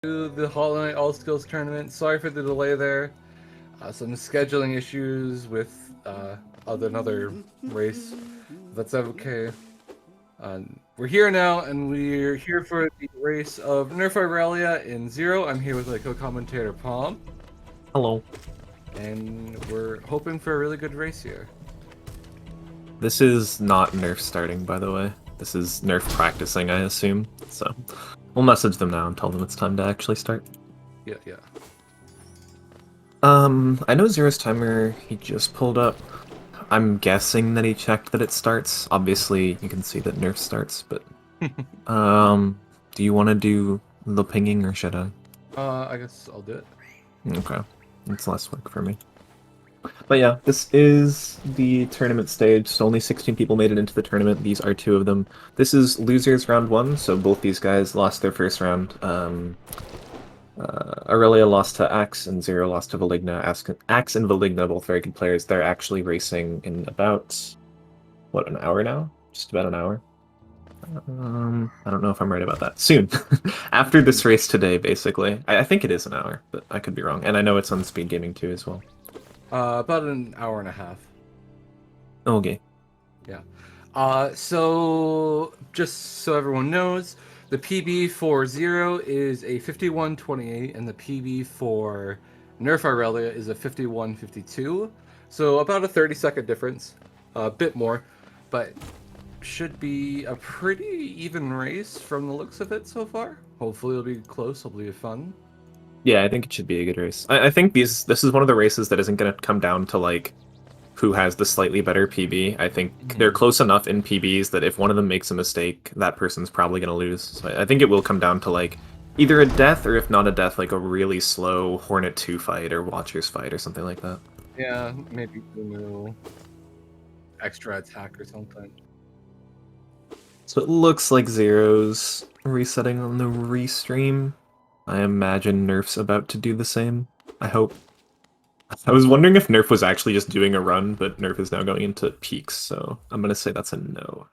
to the Hollow Knight All Skills Tournament. Sorry for the delay there. Some scheduling issues with another race. That's okay. We're here now, and we're here for the race of NerfIrelia in Xero. I'm here with my co-commentator Palm, Hello. and we're hoping for a really good race here. This is not Nerf starting, by the way. This is Nerf practicing, I assume. So we'll message them now and tell them it's time to actually start. Yeah. I know Zero's timer he just pulled up. I'm guessing that he checked that it starts. Obviously, you can see that Nerf starts, but do you want to do the pinging or should I? I guess I'll do it. Okay, it's less work for me. But yeah, this is the tournament stage, so only 16 people made it into the tournament. These are two of them. This is losers round one, so both these guys lost their first round. Aurelia lost to Axe, and Xero lost to Valigna. Axe and Valigna, both very good players. They're actually racing in about, what, an hour now? Just about an hour? I don't know if I'm right about that. Soon. After this race today, basically. I think it is an hour, but I could be wrong. And I know it's on Speed Gaming too as well. About an hour and a half. Okay. Yeah. So just so everyone knows, the PB for Xero is a 51.28, and the PB for Nerf Aurelia is a 51.52. So about a 30-second difference, a bit more, but should be a pretty even race from the looks of it so far. Hopefully it'll be close. Hopefully it'll be fun. Yeah, I think it should be a good race. I think this is one of the races that isn't going to come down to like who has the slightly better PB. I think they're close enough in PBs that if one of them makes a mistake, that person's probably going to lose. So I think it will come down to like either a death or if not a death, like a really slow Hornet 2 fight or Watchers fight or something like that. Yeah, maybe Uno extra attack or something. So it looks like Zero's resetting on the restream. I imagine Nerf's about to do the same. I hope. I was wondering if Nerf was actually just doing a run, but Nerf is now going into peaks, so I'm gonna say that's a no.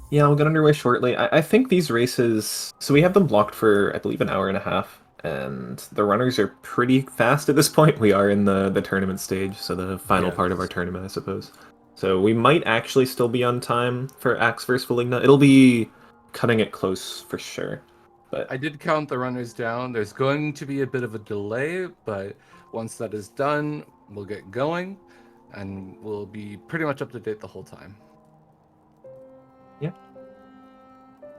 Yeah, we'll get underway shortly. I think these races, so we have them blocked for, I believe, an hour and a half, and the runners are pretty fast at this point. We are in the tournament stage, so the final part of our tournament, I suppose. So we might actually still be on time for Axe vs. Valigna. It'll be cutting it close for sure. But I did count the runners down. There's going to be a bit of a delay, but once that is done, we'll get going, and we'll be pretty much up to date the whole time. yeah,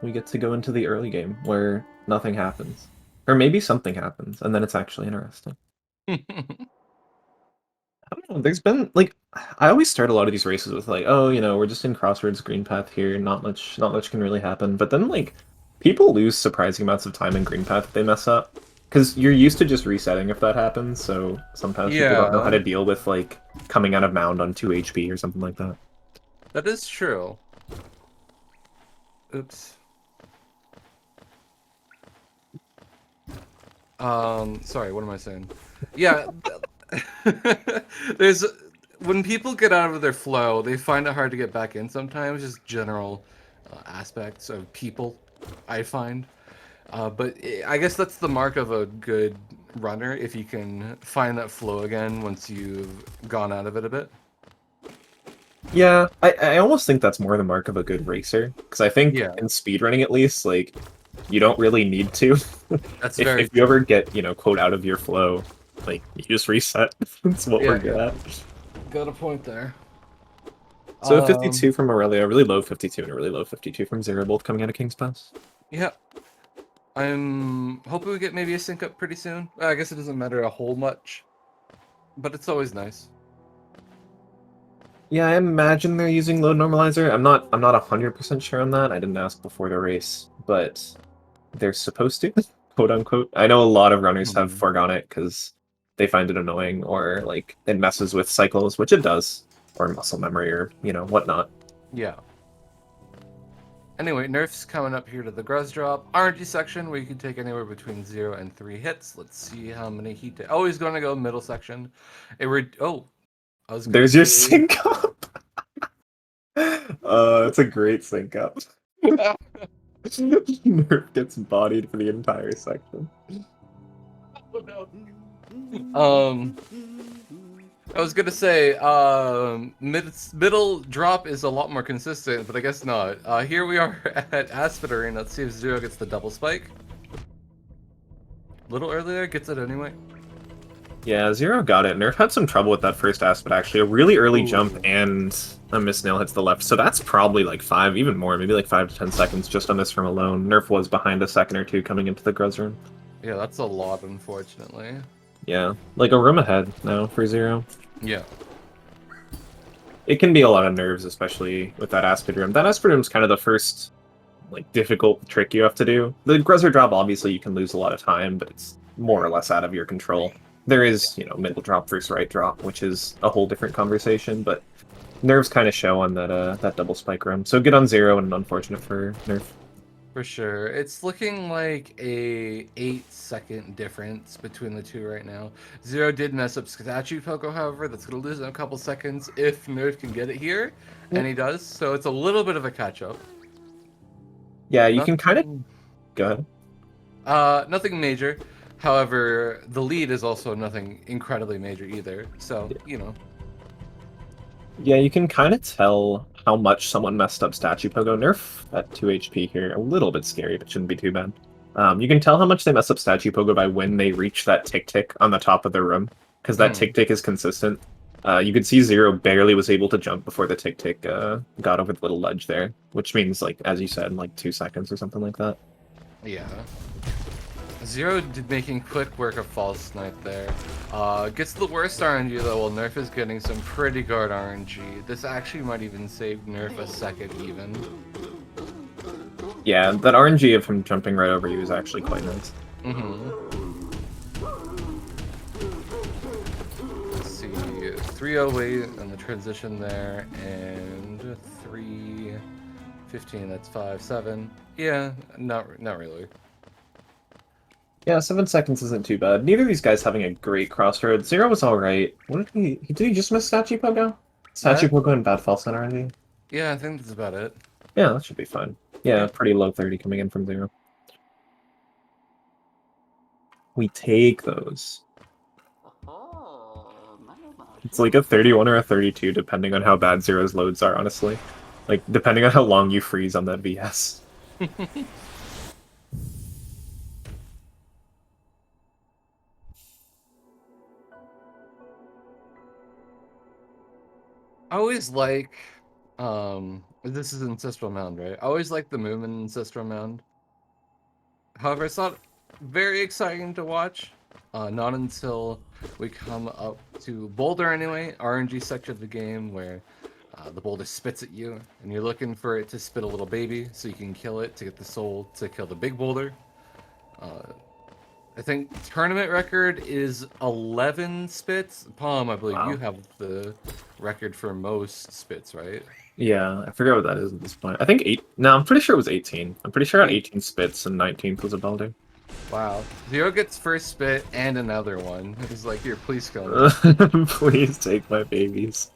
we get to go into the early game where nothing happens. Or maybe something happens, and then it's actually interesting. I don't know. There's been like I always start a lot of these races with like, oh, we're just in Crossroads Green Path here, not much can really happen. But then like people lose surprising amounts of time in Green Path if they mess up. Because you're used to just resetting if that happens, so sometimes people don't know how to deal with like coming out of mound on 2 HP or something like that. That is true. Oops. Sorry, what am I saying? Yeah, there's when people get out of their flow, they find it hard to get back in sometimes, just general aspects of people, I find. But I guess that's the mark of a good runner, if you can find that flow again once you've gone out of it a bit. Yeah, I almost think that's more the mark of a good racer. Because I think in speedrunning at least, like, you don't really need to. That's if you ever get, quote, out of your flow, like, you just reset. That's what we're good at. Got a point there. So a 52 from Aurelia, a really low 52, and a really low 52 from Xero, both coming out of King's Pass. Yeah. I'm hoping we get maybe a sync up pretty soon. I guess it doesn't matter a whole much, but it's always nice. Yeah, I imagine they're using load normalizer. I'm not 100% sure on that. I didn't ask before the race, but they're supposed to, quote unquote. I know a lot of runners have foregone it because they find it annoying or like it messes with cycles, which it does, or muscle memory or whatnot. Yeah. Anyway, Nerf's coming up here to the Gruz drop. RNG section where you can take anywhere between 0 and 3 hits. Let's see how many he takes. Oh, he's going to go middle section. There's your sync up. It's a great sync up. Nerf gets bodied for the entire section. I was gonna say, middle drop is a lot more consistent, but I guess not. Here we are at Aspidary, and let's see if Xero gets the double spike. Little earlier, gets it anyway. Yeah, Xero got it. Nerf had some trouble with that first aspect, actually. A really early jump and a miss nail hits the left. So that's probably like 5, even more, maybe like 5 to 10 seconds just on this from alone. Nerf was behind a second or two coming into the Gruz room. Yeah, that's a lot, unfortunately. Yeah, like a room ahead now for Xero. Yeah. It can be a lot of nerves, especially with that Aspid room. That Aspid room's kind of the first like difficult trick you have to do. The Gruzzer drop, obviously, you can lose a lot of time, but it's more or less out of your control. There is, you know, middle drop versus right drop, which is a whole different conversation, but nerves kind of show on that that double spike room. So good on Xero and unfortunate for Nerf. For sure. It's looking like a 8-second difference between the two right now. Xero did mess up Statue Pogo, however. That's going to lose in a couple seconds if Nerf can get it here, and he does. So it's a little bit of a catch-up. Yeah, you can kind of... Go ahead. Nothing major. However, the lead is also nothing incredibly major either. So, you know. Yeah, you can kind of tell how much someone messed up Statue Pogo. Nerf at 2 HP here. A little bit scary, but shouldn't be too bad. You can tell how much they mess up Statue Pogo by when they reach that tick-tick on the top of the room, because that tick-tick is consistent. You could see Xero barely was able to jump before the tick-tick got over the little ledge there, which means, like, as you said, like 2 seconds or something like that. Yeah. Xero making quick work of false snipe there. Gets the worst RNG though, while Nerf is getting some pretty good RNG. This actually might even save Nerf a second even. Yeah, that RNG of him jumping right over you is actually quite nice. Let's see, 308 and the transition there, and 315. That's 5, 7. Yeah, not really. Yeah, 7 seconds isn't too bad. Neither of these guys having a great crossroad. Xero was alright. What did he just miss Statue Pogo? Statue Pogo and bad false center RNG? Yeah, I think that's about it. Yeah, that should be fine. Yeah, pretty low 30 coming in from Xero. We take those. It's like a 31 or a 32, depending on how bad Xero's loads are, honestly. Like, depending on how long you freeze on that VS. I always like, this is Ancestral Mound, right? I always like the movement in Ancestral Mound. However, it's not very exciting to watch. Not until we come up to Boulder anyway, RNG section of the game where the boulder spits at you, and you're looking for it to spit a little baby so you can kill it to get the soul to kill the big boulder. I think tournament record is 11 spits. Palm, I believe you have the record for most spits, right? Yeah, I forget what that is at this point. I think 8. No, I'm pretty sure it was 18. I'm pretty sure I had 18 spits and 19th was a boulder. Wow. Xero gets first spit and another one. He's like, here, please kill me. Please take my babies.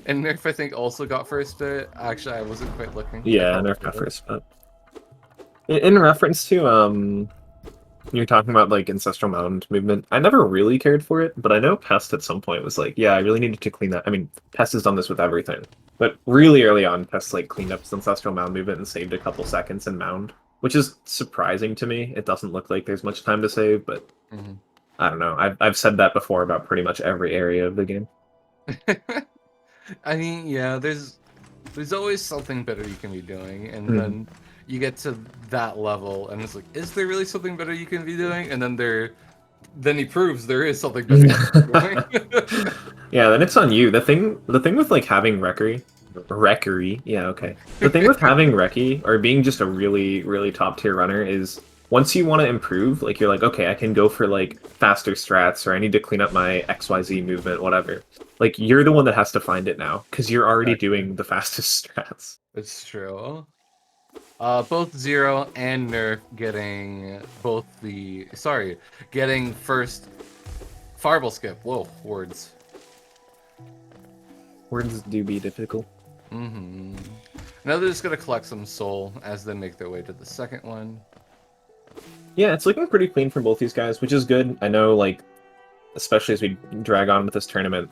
And Nerf, I think, also got first spit. Actually, I wasn't quite looking. Yeah, Nerf got first spit. In reference to, you're talking about, like, Ancestral Mound movement. I never really cared for it, but I know Pest at some point was like, yeah, I really needed to clean that. I mean, Pest has done this with everything. But really early on, Pest, like, cleaned up his Ancestral Mound movement and saved a couple seconds in Mound. Which is surprising to me. It doesn't look like there's much time to save, but I don't know. I've said that before about pretty much every area of the game. I mean, yeah, there's always something better you can be doing, and then you get to that level, and it's like, is there really something better you can be doing? And then he proves there is something better you can be doing. Yeah, then it's on you. The thing with like having Reccery, yeah, okay. The thing with having Recce or being just a really, really top tier runner is once you want to improve, like you're like, okay, I can go for like faster strats, or I need to clean up my XYZ movement, whatever. Like you're the one that has to find it now because you're already doing the fastest strats. It's true. Both Xero and Nerf getting first Fireball skip. Whoa, words. Words do be difficult. Now they're just gonna collect some soul as they make their way to the second one. Yeah, it's looking pretty clean from both these guys, which is good. I know, like, especially as we drag on with this tournament,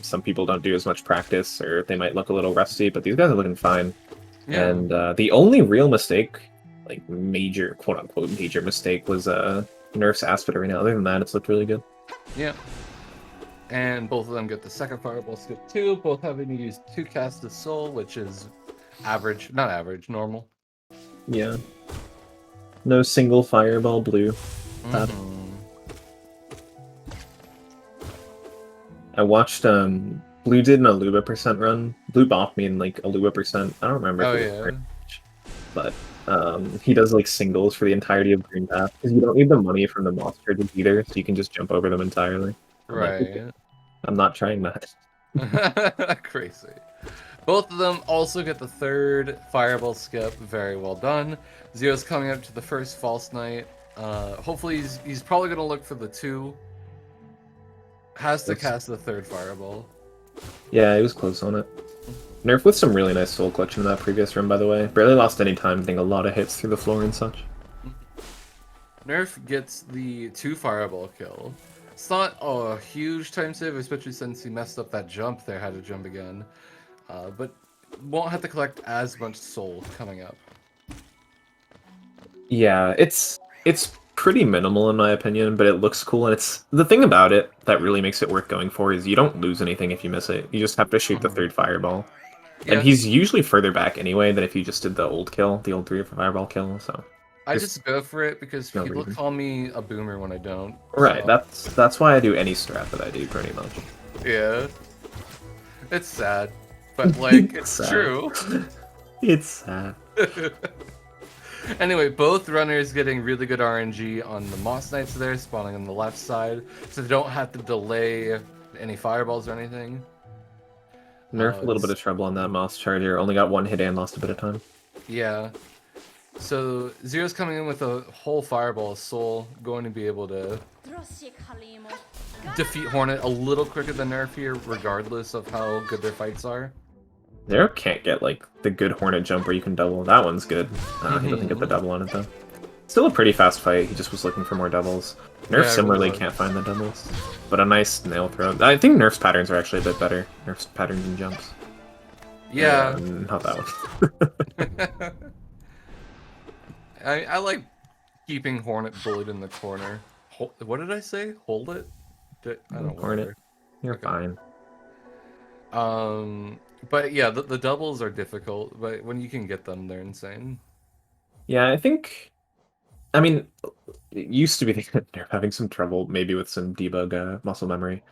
some people don't do as much practice, or they might look a little rusty, but these guys are looking fine. Yeah. And the only real mistake, like major, quote-unquote major mistake, was Nerf's Aspid Arena. Other than that, it's looked really good. Yeah. And both of them get the second fireball skip too, both having to use 2 casts of soul, which is average, not average, normal. Yeah. No single fireball blue. I watched Blue did an Aluba percent run. Blue bopped me in like Aluba percent. I don't remember. Oh if it yeah. was much, but he does like singles for the entirety of Green Path because you don't need the money from the moss charges either, so you can just jump over them entirely. Right. I'm not trying that. Crazy. Both of them also get the third fireball skip. Very well done. Xero's coming up to the first false knight. Hopefully he's probably gonna look for the 2. Has to cast the third fireball. Yeah, he was close on it. Nerf with some really nice soul collection in that previous run, by the way. Barely lost any time, getting a lot of hits through the floor and such. Nerf gets the 2 fireball kill. It's not a huge time save, especially since he messed up that jump there, had to jump again. But won't have to collect as much soul coming up. Yeah, it's pretty minimal in my opinion, but it looks cool, and it's the thing about it that really makes it worth going for is you don't lose anything if you miss it. You just have to shoot the third fireball. Yeah. And he's usually further back anyway than if you just did the old kill, the old 3 fireball kill, so I just go for it because no people reason. call me a boomer when I don't. Right, So. that's why I do any strat that I do pretty much. Yeah. It's sad. But like it's sad. true. It's sad. Anyway, both runners getting really good RNG on the Moss Knights there, spawning on the left side, so they don't have to delay any fireballs or anything. Nerf a little bit of trouble on that Moss Charger. Only got 1 hit and lost a bit of time. Yeah. So Xero's coming in with a whole fireball of soul, going to be able to defeat Hornet a little quicker than Nerf here, regardless of how good their fights are. Zero can't get like the good Hornet jump where you can double. That one's good. He doesn't get the double on it though. Still a pretty fast fight. He just was looking for more doubles. Nerf similarly can't find the doubles, but a nice nail throw. I think Nerf's patterns are actually a bit better. Nerf's patterns and jumps. Yeah. Not that one. I like keeping Hornet bullied in the corner. What did I say? Hold it? I don't know. Hornet. You're fine. But yeah, the doubles are difficult, but when you can get them, they're insane. Yeah, I mean, it used to be that they're having some trouble maybe with some debug muscle memory,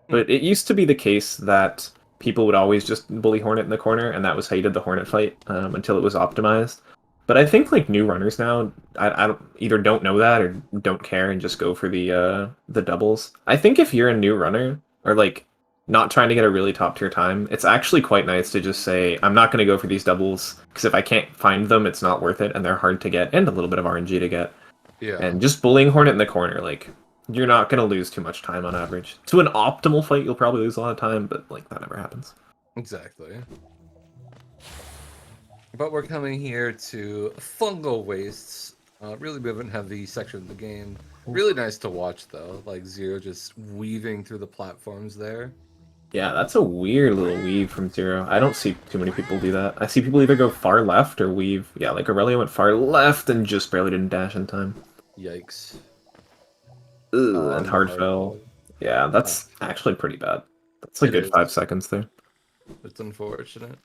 but it used to be the case that people would always just bully Hornet in the corner, and that was how you did the Hornet fight until it was optimized. But I think like new runners now, I either don't know that or don't care and just go for the doubles. I think if you're a new runner or like not trying to get a really top tier time, it's actually quite nice to just say, I'm not going to go for these doubles, because if I can't find them, it's not worth it, and they're hard to get, and a little bit of RNG to get. Yeah. And just bullying Hornet in the corner, like, you're not going to lose too much time on average. To an optimal fight, you'll probably lose a lot of time, but, like, that never happens. Exactly. But we're coming here to Fungal Wastes. Really moving heavy section of the game. Really nice to watch, though. Like, Xero just weaving through the platforms there. Yeah, that's a weird little weave from Xero. I don't see too many people do that. I see people either go far left or weave. Yeah, like Aurelia went far left and just barely didn't dash in time. Yikes. And hard fell. Yeah, that's actually pretty bad. That's a good 5 seconds there. It's unfortunate.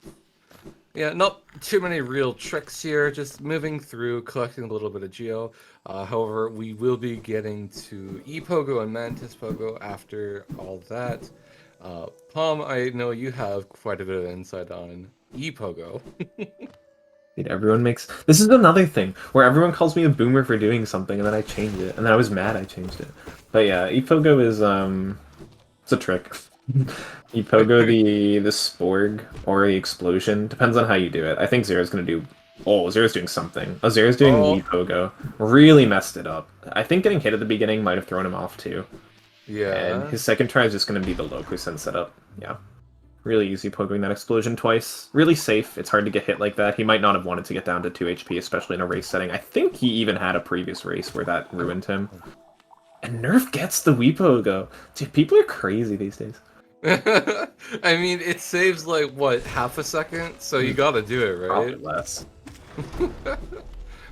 Yeah, not too many real tricks here, just moving through, collecting a little bit of Geo. However, we will be getting to E-Pogo and Mantis Pogo after all that. Palm, I know you have quite a bit of insight on E-Pogo. Dude, everyone makes... This is another thing, where everyone calls me a boomer for doing something, and then I change it. And then I was mad I changed it. But yeah, E-Pogo is, it's a trick. E-Pogo, the Sporg, or the Explosion, depends on how you do it. I think Zero's gonna do... Oh, Zero's doing something. Oh, Zero's doing E-Pogo. Really messed it up. I think getting hit at the beginning might have thrown him off, too. Yeah. And his second try is just gonna be the low percent setup. Yeah. Really easy pogoing that explosion twice. Really safe. It's hard to get hit like that. He might not have wanted to get down to 2 HP, especially in a race setting. I think he even had a previous race where that ruined him. And Nerf gets the Wii pogo. Dude, people are crazy these days. I mean, it saves like what, half a second? So you gotta do it, Probably right? less.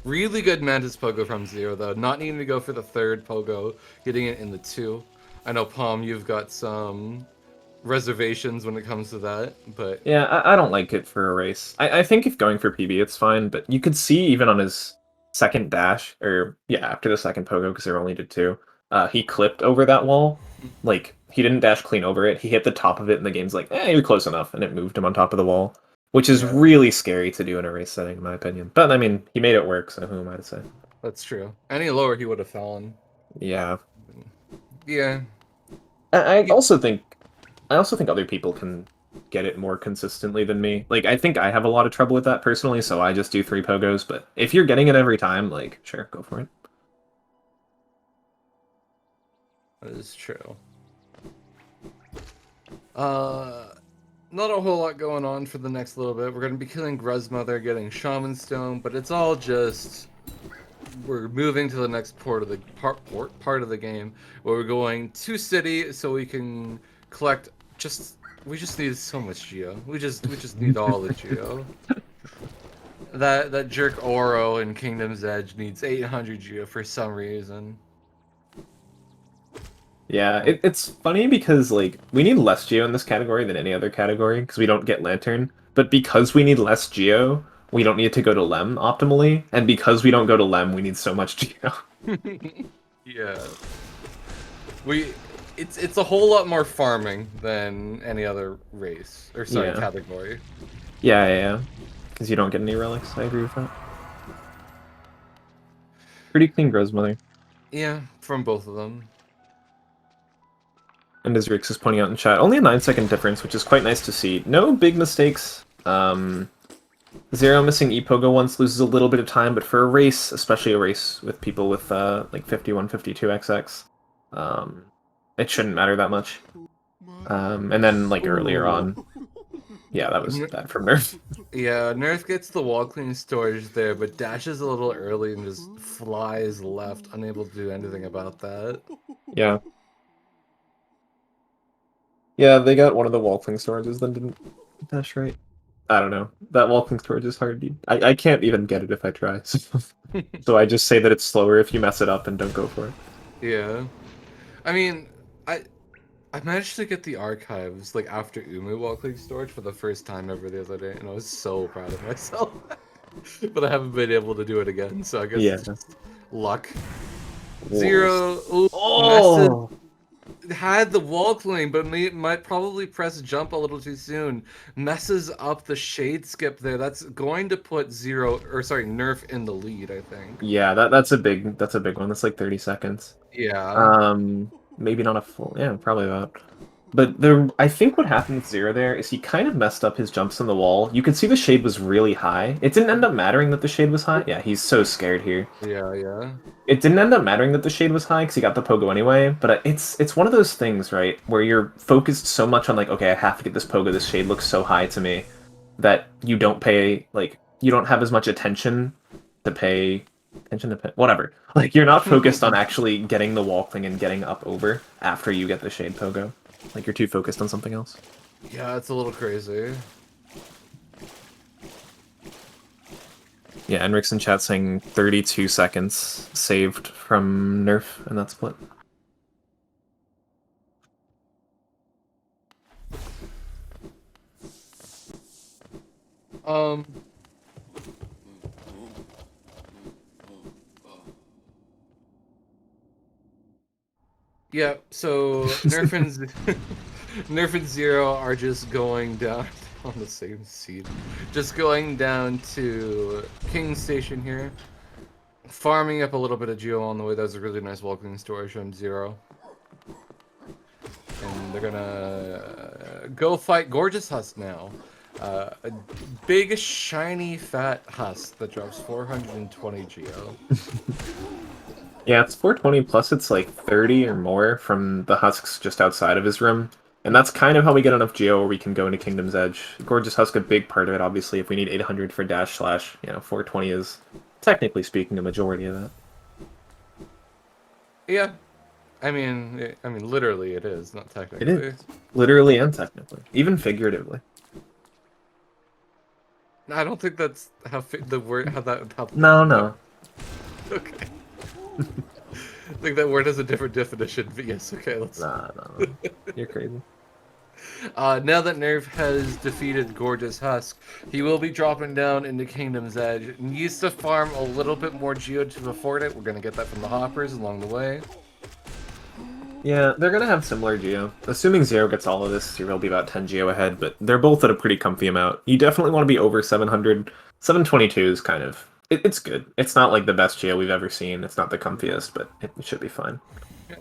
Really good Mantis pogo from Xero though. Not needing to go for the third pogo, getting it in the 2. I know, Palm, you've got some reservations when it comes to that, but Yeah, I don't like it for a race. I think if going for PB, it's fine, but you could see even on his second dash, or yeah, after the second pogo, because there only did 2, he clipped over that wall. Like, he didn't dash clean over it. He hit the top of it, and the game's like, you're close enough, and it moved him on top of the wall. Which is yeah, really scary to do in a race setting, in my opinion. But, I mean, he made it work, so who am I to say? that's true. Any lower, he would have fallen. Yeah. Yeah. I Yeah. also think other people can get it more consistently than me. Like, I think I have a lot of trouble with that personally, so I just do 3 pogos, but if you're getting it every time, like, sure, go for it. That is true. Not a whole lot going on for the next little bit. We're going to be killing Gruzmother, getting Shaman Stone, but it's all just... We're moving to the next part of the game, where we're going to city so we can collect we just need so much geo. We just need all the geo. That jerk Oro in Kingdom's Edge needs 800 geo for some reason. Yeah, it's funny because, like, we need less geo in this category than any other category, because we don't get Lantern. But because we need less geo, we don't need to go to Lem optimally, and because we don't go to Lem, we need so much geo. Yeah. It's a whole lot more farming than any other race, or sorry, Yeah. category. Yeah. Because you don't get any relics, I agree with that. Pretty clean Grozmother. Yeah, from both of them. And as Rix is pointing out in chat, only a 9-second difference, which is quite nice to see. No big mistakes. Xero missing E-Pogo once loses a little bit of time, but for a race, especially a race with people with like 51, 52 XX, it shouldn't matter that much. And then like earlier on, yeah, that was bad from Nerf. Yeah, Nerf gets the wall clean storage there, but dashes a little early and just flies left, unable to do anything about that. Yeah. Yeah, they got one of the wall cling storages, then didn't dash right. I don't know. That wall cling storage is hard. I can't even get it if I try. So I just say that it's slower if you mess it up and don't go for it. Yeah. I mean, I managed to get the archives like after Umu wall clean storage for the first time ever the other day, and I was so proud of myself. But I haven't been able to do it again, so I guess it's just luck. Xero, Oh! had the wall clean, but might probably press jump a little too soon. Messes up the shade skip there. That's going to put Nerf in the lead, I think. Yeah, that's a big one. That's like 30 seconds. Yeah. Maybe not a full, yeah, probably that. But I think what happened with Xero there is he kind of messed up his jumps on the wall. You could see the shade was really high. It didn't end up mattering that the shade was high. Yeah, he's so scared here. Yeah. It didn't end up mattering that the shade was high because he got the pogo anyway. But it's one of those things, right, where you're focused so much on like, okay, I have to get this pogo. This shade looks so high to me that you don't have as much attention to pay whatever. Like, you're not focused on actually getting the wall thing and getting up over after you get the shade pogo. Like, you're too focused on something else. Yeah, it's a little crazy. Yeah, Enric's in chat saying 32 seconds saved from Nerf in that split. Yeah, so Nerf and Xero are just going down on the same seat. Just going down to King Station here. Farming up a little bit of geo on the way. That was a really nice welcoming story from Xero. And they're gonna go fight Gorgeous Husk now. A big, shiny, fat husk that drops 420 geo. Yeah, it's 420 plus it's like 30 or more from the husks just outside of his room. And that's kind of how we get enough geo where we can go into Kingdom's Edge. Gorgeous Husk, a big part of it, obviously. If we need 800 for dash slash, 420 is, technically speaking, a majority of that. Yeah, I mean, literally it is, not It technically. is. Literally and technically. Even figuratively. No, I don't think that's how the word how. No. Okay. I think that word has a different definition, but yes, okay, let's. No. You're crazy. Now that Nerf has defeated Gorgeous Husk, he will be dropping down into Kingdom's Edge. Needs to farm a little bit more geo to afford it. We're gonna get that from the hoppers along the way. Yeah, they're gonna have similar geo. Assuming Xero gets all of this, Xero will be about 10 geo ahead, but they're both at a pretty comfy amount. You definitely want to be over 700. 722 is kind of... It's good. It's not like the best geo we've ever seen. It's not the comfiest, but it should be fine. Yeah.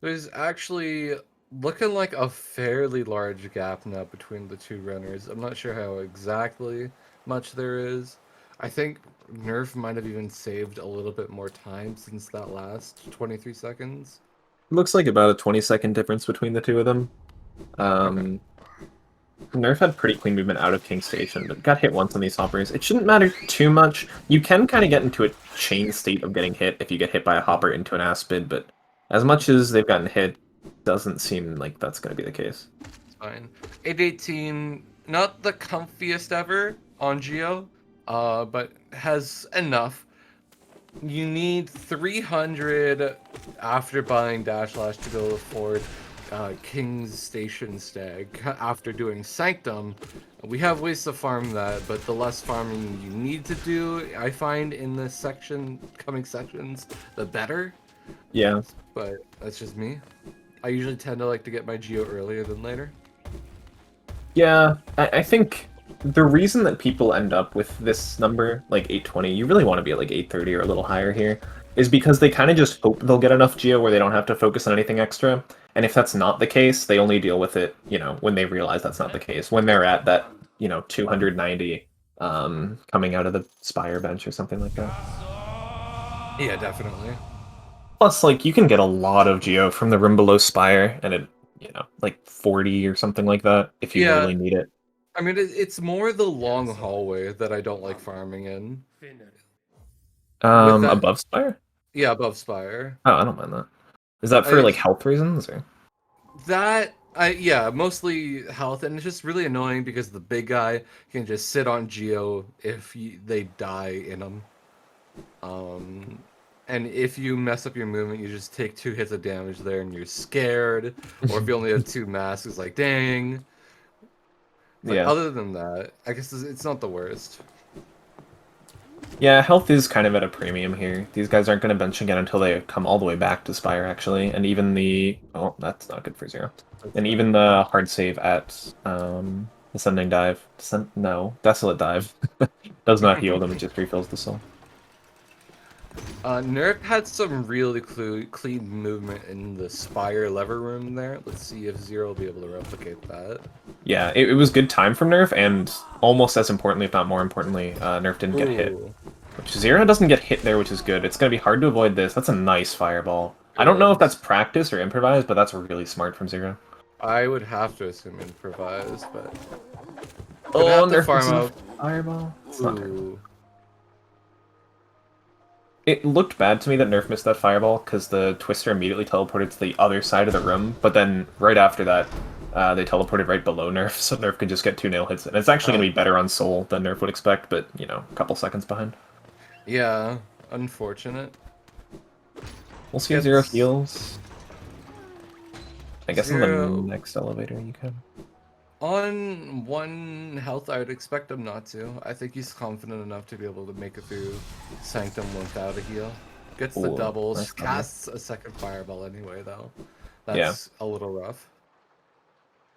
There's actually looking like a fairly large gap now between the two runners. I'm not sure how exactly much there is. I think Nerf might have even saved a little bit more time since that last 23 seconds. Looks like about a 20-second difference between the two of them. Okay. Nerf had pretty clean movement out of King Station, but got hit once on these hoppers. It shouldn't matter too much. You can kind of get into a chain state of getting hit if you get hit by a hopper into an Aspid, but as much as they've gotten hit, doesn't seem like that's going to be the case. It's fine. 818, not the comfiest ever on Geo, but has enough. You need 300 after buying Dash Lash to go afford King's Station Stag. After doing Sanctum, we have ways to farm that, but the less farming you need to do, I find in the coming sections, the better. Yeah. But that's just me. I usually tend to like to get my Geo earlier than later. Yeah, I think the reason that people end up with this number, like 820, you really want to be at like 830 or a little higher here, is because they kind of just hope they'll get enough geo where they don't have to focus on anything extra. And if that's not the case, they only deal with it, when they realize that's not the case. When they're at that, 290 coming out of the Spire bench or something like that. Yeah, definitely. Plus, like, you can get a lot of geo from the room below Spire, and it, like 40 or something like that, if you really need it. I mean, it's more the long hallway that I don't like farming in. Above Spire? Yeah, above Spire. Oh, I don't mind that. Is that for, like, health reasons, or? Yeah, mostly health, and it's just really annoying because the big guy can just sit on Geo if they die in him. And if you mess up your movement, you just take 2 hits of damage there, and you're scared. Or if you only have 2 masks, it's like, dang. But Yeah. other than that, I guess it's not the worst. Yeah, health is kind of at a premium here. These guys aren't going to bench again until they come all the way back to Spire, actually. And even the... Oh, that's not good for Xero. And even the hard save at Ascending Dive... Desolate Dive does not heal them, it just refills the soul. Nerf had some really clean movement in the Spire lever room there. Let's see if Xero will be able to replicate that. Yeah, it was good time from Nerf, and almost as importantly, if not more importantly, Nerf didn't get hit. Which Xero doesn't get hit there, which is good. It's going to be hard to avoid this. That's a nice fireball. Good. I don't know if that's practice or improvised, but that's really smart from Xero. I would have to assume improvised, but... Oh, Nerf farm out. Fireball? It's not terrible. It looked bad to me that Nerf missed that fireball, because the Twister immediately teleported to the other side of the room, but then right after that, they teleported right below Nerf, so Nerf could just get 2 nail hits. And it's actually going to be better on Soul than Nerf would expect, but, a couple seconds behind. Yeah, unfortunate. We'll see if Xero heals. I guess on the next elevator you can. On 1 health, I would expect him not to. I think he's confident enough to be able to make it through Sanctum without a heal. Gets the doubles, nice casts a second fireball anyway, though. That's a little rough.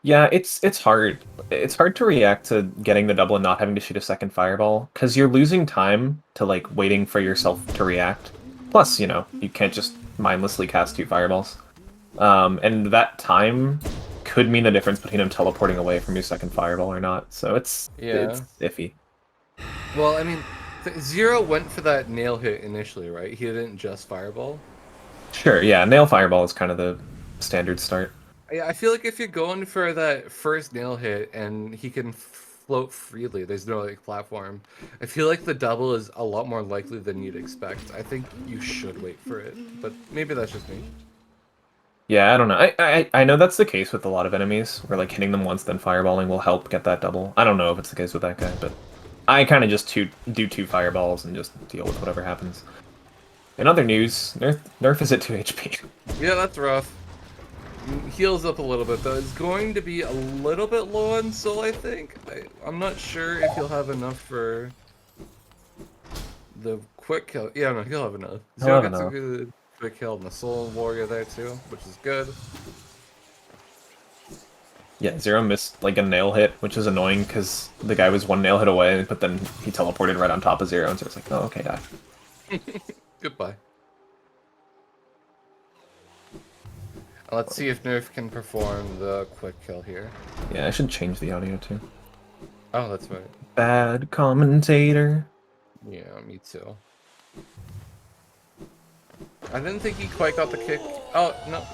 Yeah, it's hard. It's hard to react to getting the double and not having to shoot a second fireball, because you're losing time to, like, waiting for yourself to react. Plus, you can't just mindlessly cast 2 fireballs. And that time could mean the difference between him teleporting away from your second fireball or not, so it's iffy. Well, I mean, Xero went for that nail hit initially, right? He didn't just fireball? Sure, yeah, nail fireball is kind of the standard start. Yeah, I feel like if you're going for that first nail hit and he can float freely, there's no like platform. I feel like the double is a lot more likely than you'd expect. I think you should wait for it, but maybe that's just me. Yeah, I don't know. I know that's the case with a lot of enemies, where like hitting them once then fireballing will help get that double. I don't know if it's the case with that guy, but I kind of just do 2 fireballs and just deal with whatever happens. In other news, Nerf is at 2 HP. Yeah, that's rough. Heals up a little bit though. It's going to be a little bit low on soul, I think. I'm not sure if he'll have enough for the quick kill. Yeah, no, he'll have enough. He'll Zero have gets a enough. good quick kill on the soul warrior there too, which is good. Yeah, Xero missed like a nail hit, which is annoying because the guy was 1 nail hit away, but then he teleported right on top of Xero, and so it's like, oh, okay, die. Goodbye. Let's see if Nerf can perform the quick kill here. Yeah, I should change the audio too. Oh, that's right. Bad commentator. Yeah, me too. I didn't think he quite got the kick. Oh, no.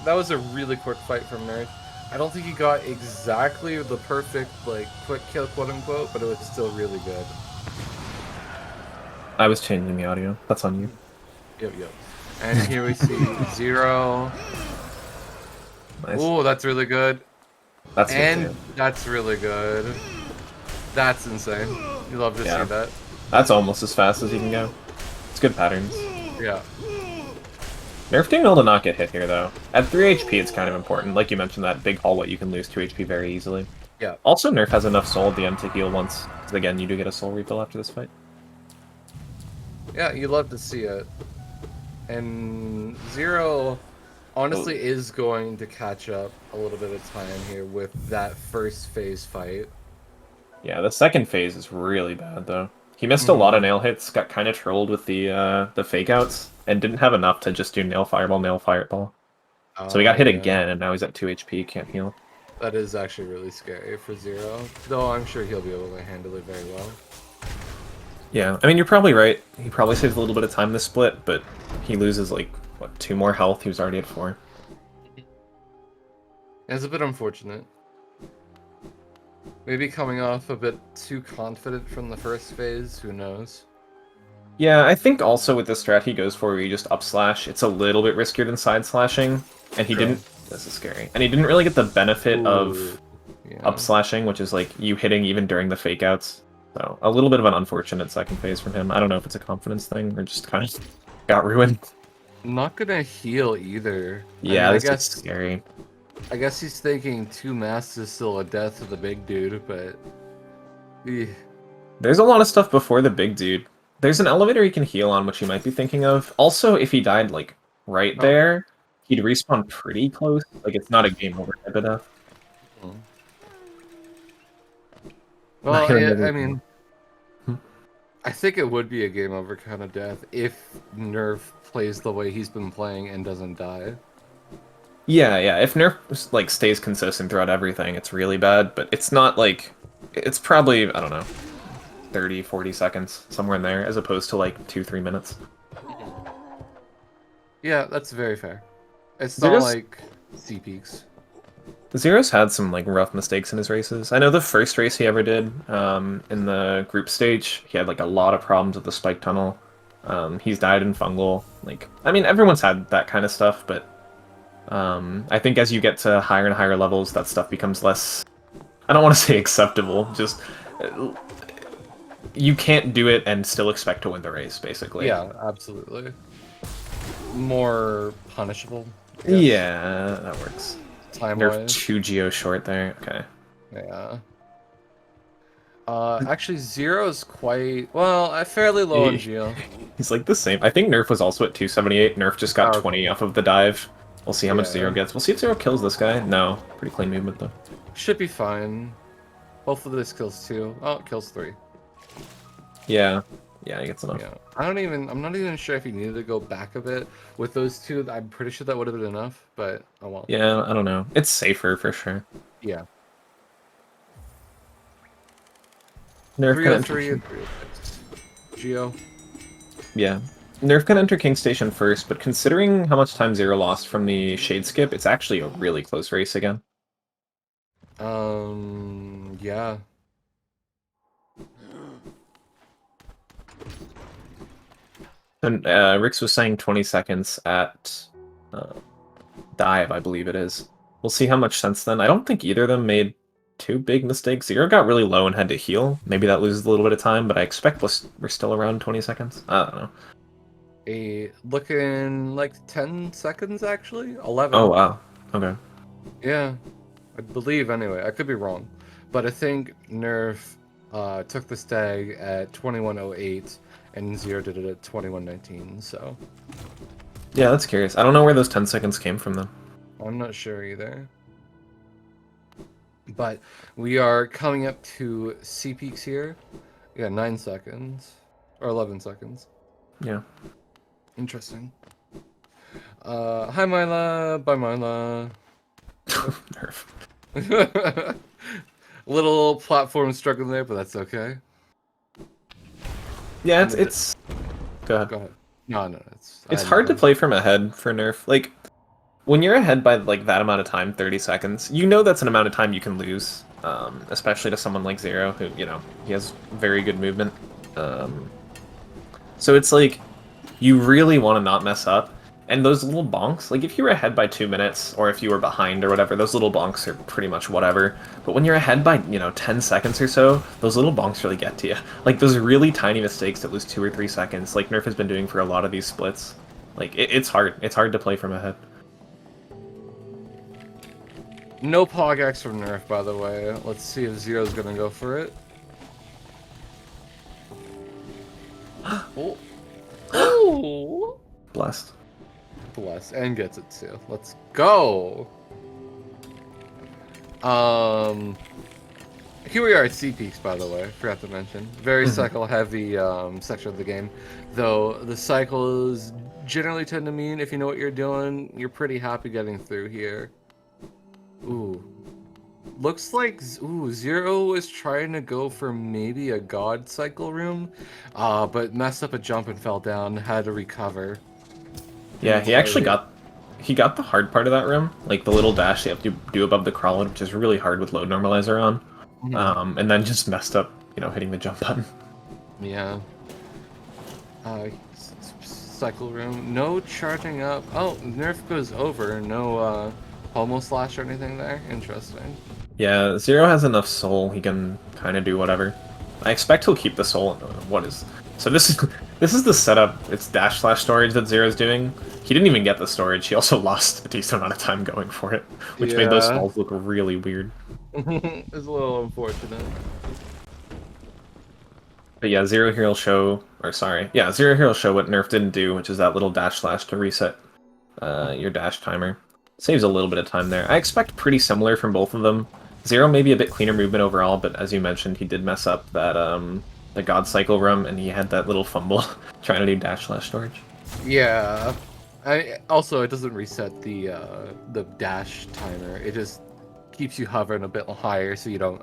That was a really quick fight from Nerf. I don't think he got exactly the perfect, like, quick kill, quote-unquote, but it was still really good. I was changing the audio. That's on you. Yep. And here we see Xero. Nice. Ooh, that's really good. That's And good too. that's really good. That's insane. You love to see that. That's almost as fast as you can go. It's good patterns. Yeah. Nerf doing well to not get hit here, though. At 3 HP, it's kind of important. Like you mentioned, that big hallway, you can lose 2 HP very easily. Yeah. Also, Nerf has enough soul at the end to heal once. Because again, you do get a soul refill after this fight. Yeah, you love to see it. And Xero honestly is going to catch up a little bit of time here with that first phase fight. Yeah, the second phase is really bad, though. He missed a lot of nail hits, got kind of trolled with the fake outs, and didn't have enough to just do nail fireball. So he got hit again, and now he's at 2 HP, can't heal. That is actually really scary for Xero, though I'm sure he'll be able to handle it very well. Yeah, I mean, you're probably right. He probably saves a little bit of time this split, but he loses, like, what, 2 more health? He was already at 4. It's a bit unfortunate. Maybe coming off a bit too confident from the first phase, who knows? Yeah, I think also with this strat he goes for where you just up slash, it's a little bit riskier than side slashing, and he didn't... This is scary. And he didn't really get the benefit of up slashing, which is like you hitting even during the fake outs. So a little bit of an unfortunate second phase from him. I don't know if it's a confidence thing or just kind of got ruined. Not gonna heal either. Yeah, I this guess is scary. I guess he's thinking 2 masks is still a death to the big dude, but... There's a lot of stuff before the big dude. There's an elevator he can heal on, which he might be thinking of. Also, if he died, like, right there, he'd respawn pretty close. Like, it's not a game over type of death. Well, I mean... I think it would be a game over kind of death if Nerf plays the way he's been playing and doesn't die. Yeah. If Nerf, like, stays consistent throughout everything, it's really bad, but it's not, like... It's probably, I don't know, 30, 40 seconds, somewhere in there, as opposed to, like, 2-3 minutes. Yeah, that's very fair. It's not like C-Peaks. Xero's had some, like, rough mistakes in his races. I know the first race he ever did, in the group stage, he had, like, a lot of problems with the spike tunnel. He's died in fungal. Like, I mean, everyone's had that kind of stuff, but I think as you get to higher and higher levels, that stuff becomes less... I don't want to say acceptable, just... You can't do it and still expect to win the race, basically. Yeah, absolutely. More punishable. Yeah, that works. Time-wise. Nerf 2 geo short there. Okay. Yeah. Actually, Xero's quite... Well, fairly low on geo. He's like the same. I think Nerf was also at 278. Nerf just got 20 off of the dive. We'll see how much Xero gets. We'll see if Xero kills this guy. No. Pretty clean movement, though. Should be fine. Hopefully this kills 2. Oh, it kills 3. Yeah. Yeah, he gets enough. Yeah. I'm not even sure if he needed to go back a bit. With those 2, I'm pretty sure that would have been enough, but I won't. Yeah, I don't know. It's safer for sure. Yeah. Nerf 303 and 306. Geo. Yeah. Nerf can enter King Station first, but considering how much time Xero lost from the Shade Skip, it's actually a really close race again. Yeah. And Rix was saying 20 seconds at dive, I believe it is. We'll see how much sense then. I don't think either of them made two big mistakes. Xero got really low and had to heal. Maybe that loses a little bit of time, but I expect we're still around 20 seconds. I don't know. Looking like 10 seconds, actually? 11. Oh, wow. Okay. Yeah, I believe anyway. I could be wrong. But I think Nerf took the stag at 21:08 and Xero did it at 21:19, so Yeah, that's curious. I don't know where those 10 seconds came from, though. I'm not sure either. But we are coming up to C peaks here. Yeah, 9 seconds. Or 11 seconds. Yeah. Interesting. Hi Myla, bye Myla. Nerf. Little platform struggling there, but that's okay. Yeah, it's... Go ahead. Go ahead. No, It's hard to play from ahead for Nerf. Like, when you're ahead by like that amount of time, 30 seconds, you know that's an amount of time you can lose. Especially to someone like Xero, who, you know, he has very good movement. So it's like, you really want to not mess up. And those little bonks, like if you were ahead by 2 minutes, or if you were behind or whatever, those little bonks are pretty much whatever. But when you're ahead by, 10 seconds or so, those little bonks really get to you. Like those really tiny mistakes that lose 2 or 3 seconds, like Nerf has been doing for a lot of these splits. Like, it's hard. It's hard to play from ahead. No Pogax from Nerf, by the way. Let's see if Zero's gonna go for it. Oh. Oh. Blessed. Bless, and gets it too. Let's go. Here we are at C peaks, by the way. Forgot to mention. Very cycle heavy section of the game, though the cycles generally tend to mean if you know what you're doing, you're pretty happy getting through here. Ooh. Looks like Xero is trying to go for maybe a god cycle room, but messed up a jump and fell down, had to recover. Yeah, he actually got the hard part of that room, like the little dash you have to do above the crawl, which is really hard with load normalizer on. And then just messed up, hitting the jump button. Yeah. Cycle room. No charging up. Oh, Nerf goes over. No Homo Slash or anything there. Interesting. Yeah, Xero has enough soul, he can kind of do whatever. I expect he'll keep the soul. What is... So this is the setup. It's dash slash storage that Xero's doing. He didn't even get the storage. He also lost a decent amount of time going for it, which made those stalls look really weird. It's a little unfortunate. But yeah, Xero here will show... Xero here will show what Nerf didn't do, which is that little dash slash to reset your dash timer. Saves a little bit of time there. I expect pretty similar from both of them. Xero may be a bit cleaner movement overall, but as you mentioned, he did mess up that the God Cycle room, and he had that little fumble trying to do dash slash storage. Yeah. Also, it doesn't reset the dash timer. It just keeps you hovering a bit higher so you don't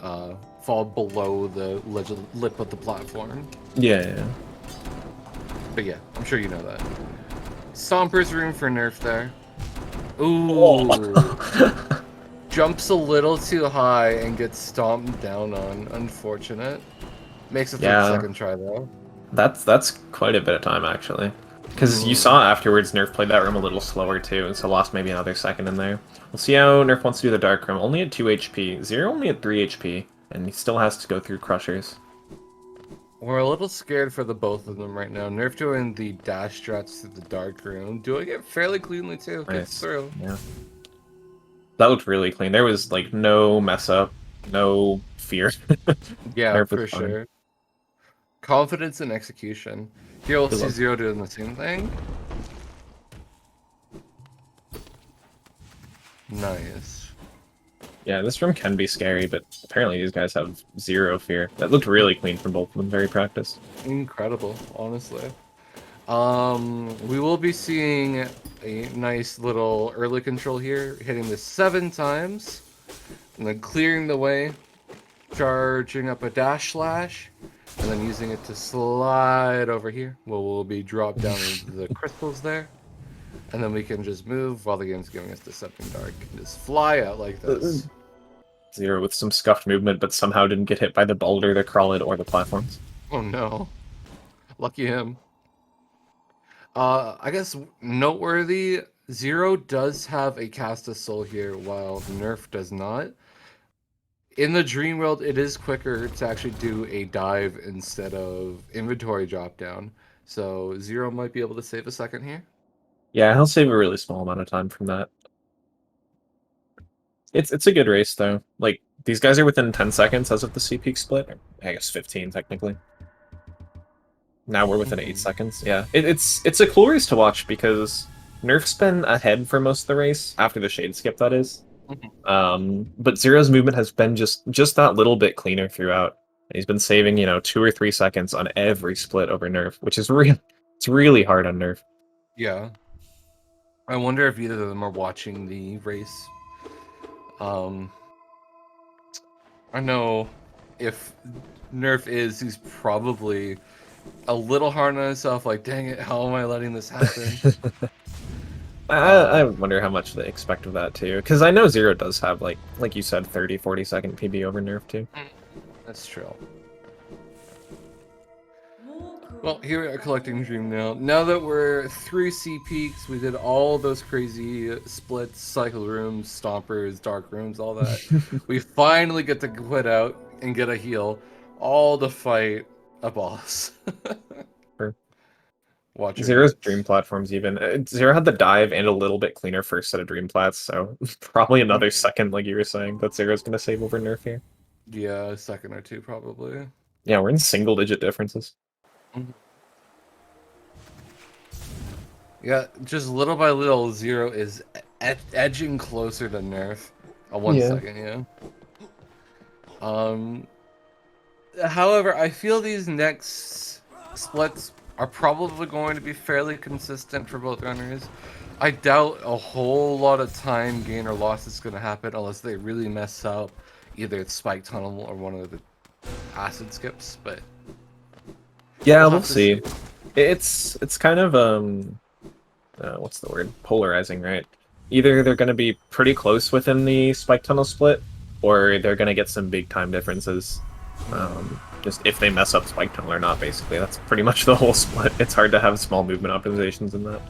fall below the lip of the platform. Yeah. But yeah, I'm sure you know that. Stomper's room for Nerf there. Ooh. Jumps a little too high and gets stomped down on. Unfortunate. Makes a 30-second try though. That's quite a bit of time actually. Because you saw afterwards Nerf played that room a little slower too, and so lost maybe another second in there. We'll see how Nerf wants to do the dark room. Only at 2 HP. Xero only at 3 HP, and he still has to go through crushers. We're a little scared for the both of them right now. Nerf doing the dash strats through the dark room, doing it fairly cleanly too. Gets through. Yeah. That looked really clean. There was like no mess up, no fear. Yeah, for sure. Confidence and execution. Here we'll see Xero doing the same thing. Nice. Yeah, this room can be scary, but apparently these guys have zero fear. That looked really clean from both of them, very practiced. Incredible, honestly. We will be seeing a nice little early control here, hitting this 7 times, and then clearing the way, charging up a dash slash, and then using it to slide over here. Well, we'll be dropped down into the crystals there, and then we can just move while the game's giving us Decepting Dark and just fly out like this. Xero with some scuffed movement, but somehow didn't get hit by the boulder, the crawlid, or the platforms. Oh no. Lucky him. I guess noteworthy, Xero does have a cast of soul here, while Nerf does not. In the dream world, it is quicker to actually do a dive instead of inventory drop down. So Xero might be able to save a second here. Yeah, he'll save a really small amount of time from that. It's a good race though. Like these guys are within 10 seconds as of the C peak split. Or, I guess 15 technically. Now we're within 8 seconds. Yeah, it's a cool race to watch because Nerf's been ahead for most of the race after the shade skip. That is. But Xero's movement has been just that little bit cleaner throughout. And he's been saving 2 or 3 seconds on every split over Nerf, which is it's really hard on Nerf. Yeah. I wonder if either of them are watching the race. I know if Nerf is, he's probably a little hard on himself, like, dang it, how am I letting this happen? I wonder how much they expect of that too, because I know Xero does have like you said 30-40 second PB over Nerf too. That's true. Well, here we are collecting Dream now. Now that we're 3 C peaks, we did all those crazy splits, cycle rooms, stompers, dark rooms, all that. We finally get to quit out and get a heal, all to fight a boss. Sure. Watch Xero's dream platforms even. Xero had the dive and a little bit cleaner first set of dream plats, so probably another second, like you were saying, that Xero's gonna save over Nerf here. Yeah, a second or two probably. Yeah, we're in single-digit differences. Yeah, just little by little, Xero is edging closer to Nerf. One second, yeah. However, I feel these next splits are probably going to be fairly consistent for both runners. I doubt a whole lot of time gain or loss is going to happen unless they really mess up either it's Spike Tunnel or one of the acid skips, but... Yeah, we'll see. It's kind of, what's the word? Polarizing, right? Either they're going to be pretty close within the Spike Tunnel split, or they're going to get some big time differences. Just if they mess up Spike Tunnel or not, basically. That's pretty much the whole split. It's hard to have small movement optimizations in that.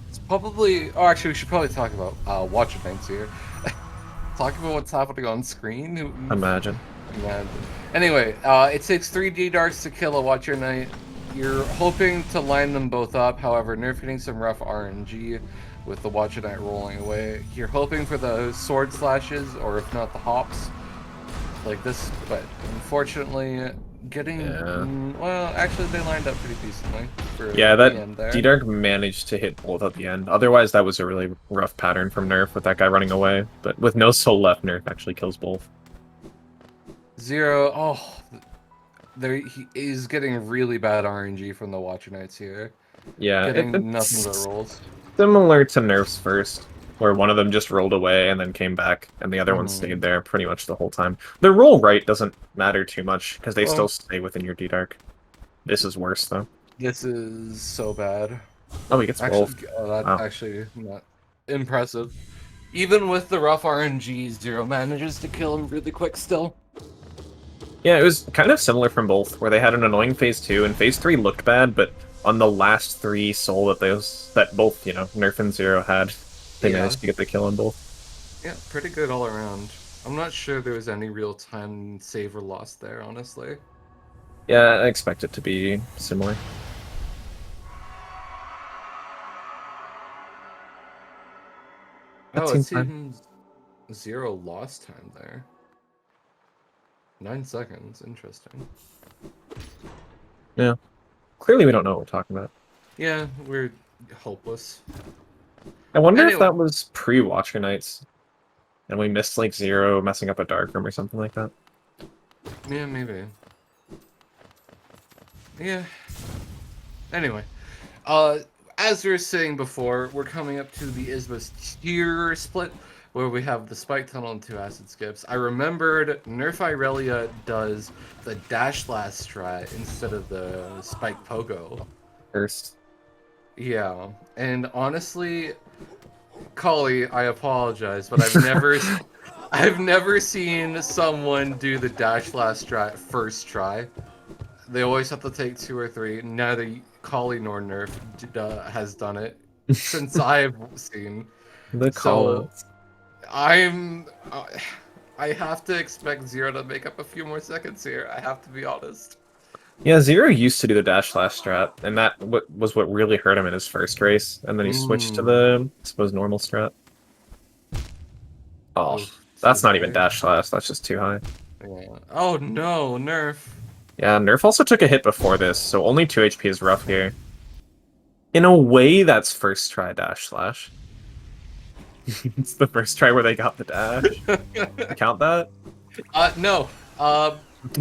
It's probably... Oh, actually, we should probably talk about Watch Events here. Talk about what's happening on screen. Imagine. Anyway, it takes 3 D-Darks to kill a Watcher Knight. You're hoping to line them both up, however, Nerf getting some rough RNG with the Watcher Knight rolling away. You're hoping for the sword slashes, or if not, the hops. Like this, but unfortunately, getting... well, actually, they lined up pretty decently for the end there. D-Dark managed to hit both at the end. Otherwise, that was a really rough pattern from Nerf with that guy running away. But with no soul left, Nerf actually kills both. Xero, he is getting really bad RNG from the Watcher Knights here. Yeah, getting nothing but rolls. Similar to Nerf's first, where one of them just rolled away and then came back, and the other one stayed there pretty much the whole time. The roll right doesn't matter too much, because they still stay within your D-Dark. This is worse, though. This is so bad. Oh, he gets wolfed. That's actually not impressive. Even with the rough RNG, Xero manages to kill him really quick still. Yeah, it was kind of similar from both, where they had an annoying phase 2, and phase 3 looked bad, but on the last 3 soul that both, Nerf and Xero had, they managed to get the kill on both. Yeah, pretty good all around. I'm not sure there was any real time save or loss there, honestly. Yeah, I expect it to be similar. Oh, it seems Xero lost time there. 9 seconds, interesting. Yeah. Clearly we don't know what we're talking about. Yeah, we're hopeless. I wonder if that was pre-Watcher Nights, and we missed, like, Xero messing up a dark room or something like that. Yeah, maybe. Yeah. Anyway, as we were saying before, we're coming up to the Isbis tier split. where we have the spike tunnel and 2 acid skips. I remembered NerfIrelia does the dash last strat instead of the spike pogo. First. Yeah, and honestly, Collie, I apologize, but I've never seen someone do the dash last strat first try. They always have to take 2 or 3. Neither Collie nor Nerf has done it since I've seen. The So call-outs. I'm, I have to expect Xero to make up a few more seconds here. I have to be honest. Yeah, Xero used to do the dash slash strat, and that was what really hurt him in his first race, and then he switched to the, I suppose, normal strat. Oh, Oof, too that's not even high. dash slash, that's just too high. Yeah. Oh no, Nerf. Yeah, Nerf also took a hit before this, so only 2 HP is rough here. In a way, that's first try dash slash. It's the first try where they got the dash. Count that? No.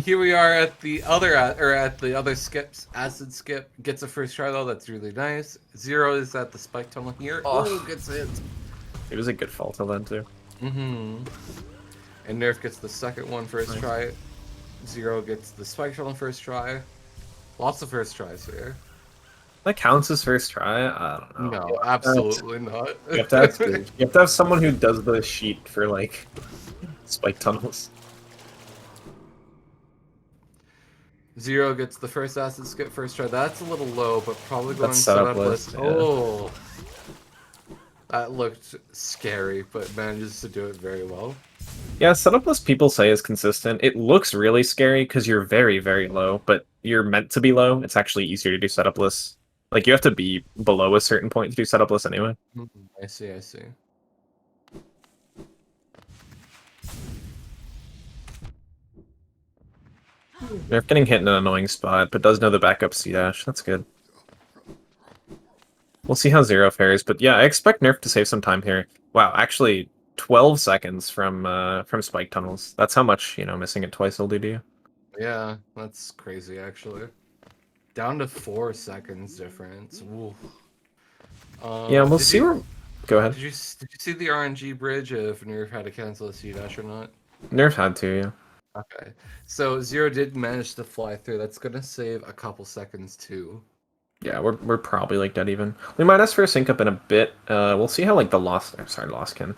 Here we are at the other at the other skips. Acid skip gets a first try though. That's really nice. Xero is at the spike tunnel here. Oh, gets hit. It was a good fall till then too. Mm-hmm. And Nerf gets the second one first Nice. try. Xero gets the spike tunnel first try. Lots of first tries here. That counts as first try? I don't know. No, absolutely not. You have to have, you have to have someone who does the sheet for like spike tunnels. Xero gets the first acid skip first try. That's a little low, but probably going That's setup setup list. list, yeah. Oh, that looked scary, but manages to do it very well. Yeah, setup list people say is consistent. It looks really scary because you're very, very low, but you're meant to be low. It's actually easier to do setup lists. Like you have to be below a certain point to do setup lists anyway. I see, I see. Nerf getting hit in an annoying spot, but does know the backup C dash. That's good. We'll see how Xero fares, but yeah, I expect Nerf to save some time here. Wow, actually, 12 seconds from spike tunnels. That's how much, missing it twice will do to you. Yeah, that's crazy, actually. Down to 4 seconds difference. Ooh. Yeah, we'll did see you, where... Go ahead. did you see the RNG bridge if Nerf had to cancel a C dash or not? Nerf had to, yeah. Okay, so Xero did manage to fly through. That's gonna save a couple seconds too. Yeah, we're probably like dead even. We might ask for a sync up in a bit. We'll see how like the Lostkin,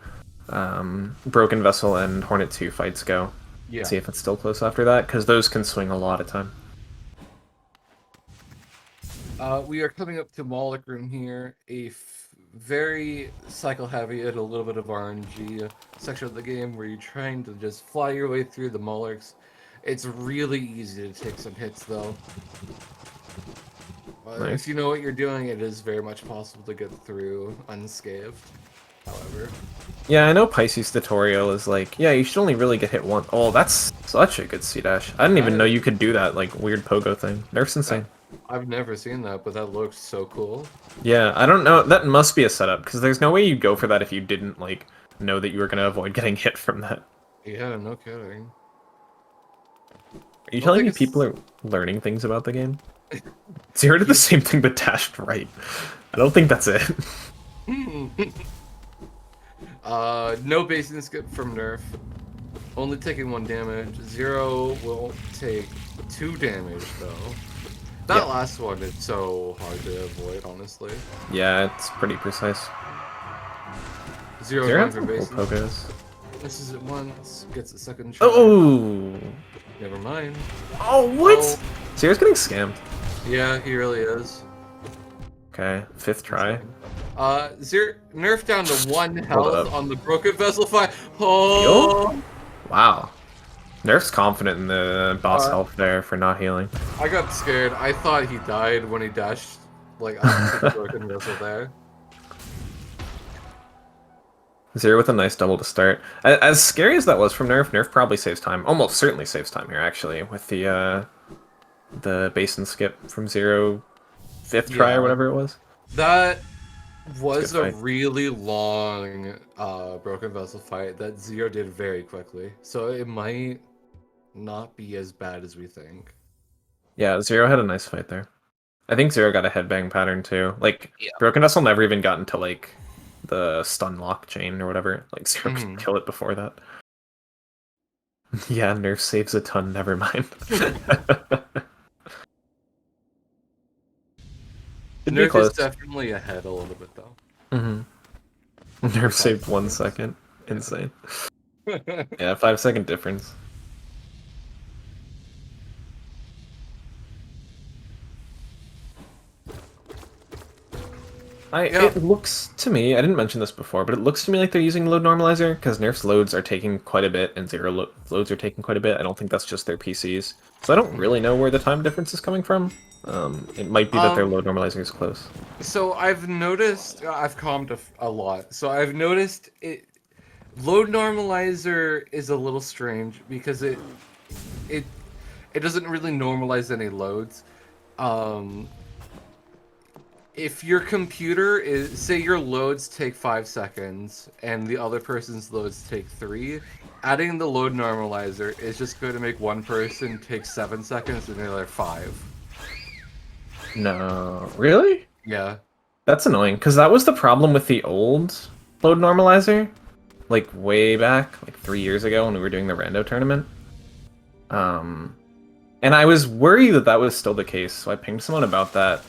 Broken Vessel and Hornet 2 fights go. Yeah. See if it's still close after that, because those can swing a lot of time. We are coming up to Moloch Room here, a very cycle heavy and a little bit of RNG section of the game where you're trying to just fly your way through the Molochs. It's really easy to take some hits though. Nice. If you know what you're doing, it is very much possible to get through unscathed. However, Yeah, I know Pisces tutorial is like, yeah, you should only really get hit once. Oh, that's such a good C dash. I didn't even know you could do that like weird pogo thing. Nerf's insane. I've never seen that, but that looks so cool. Yeah, I don't know. That must be a setup because there's no way you'd go for that if you didn't like know that you were gonna avoid getting hit from that. Yeah, no kidding. Are you telling me people are learning things about the game? Xero did the same thing but dashed right. I don't think that's it. No basing skip from Nerf. Only taking 1 damage. Xero will take 2 damage though. That last one is so hard to avoid, honestly. Yeah, it's pretty precise. Xero Xero going has for some cool basing. pogos. Misses it once, gets a second try. Oh! Never mind. Oh, what? Oh. Xero's getting scammed. Yeah, he really is. Okay, 5th try. Nerf down to 1 Hold health up. on the Broken Vessel fight. Oh! Wow. Nerf's confident in the boss health there for not healing. I got scared. I thought he died when he dashed, like, up to the Broken Vessel there. Xero with a nice double to start. As scary as that was from Nerf, Nerf probably saves time. Almost certainly saves time here, actually, with the basin skip from Xero 5th try or whatever it was. That was a fight. really long Broken Vessel fight that Xero did very quickly. So it might not be as bad as we think. Yeah, Xero had a nice fight there. I think Xero got a headbang pattern too. Like, Broken Vessel never even got into like the stun lock chain or whatever. Like Zero can Mhm. kill it before that. Yeah, Nerf saves a ton. Never mind. Should be Nerf is close. definitely ahead a little bit though. Nerf For saved 1 5 second. seconds. Insane. Yeah. Yeah, 5-second difference. It looks to me, I didn't mention this before, but it looks to me like they're using load normalizer because Nerf's loads are taking quite a bit and loads are taking quite a bit. I don't think that's just their PCs. So I don't really know where the time difference is coming from. It might be that their load normalizer is close. So I've noticed, I've calmed a lot. So I've noticed load normalizer is a little strange because it it doesn't really normalize any loads. If your computer is, say your loads take 5 seconds and the other person's loads take 3, adding the load normalizer is just going to make one person take 7 seconds and the other 5. No, really? Yeah. That's annoying because that was the problem with the old load normalizer, like way back, like 3 years ago when we were doing the rando tournament. And I was worried that that was still the case, so I pinged someone about that.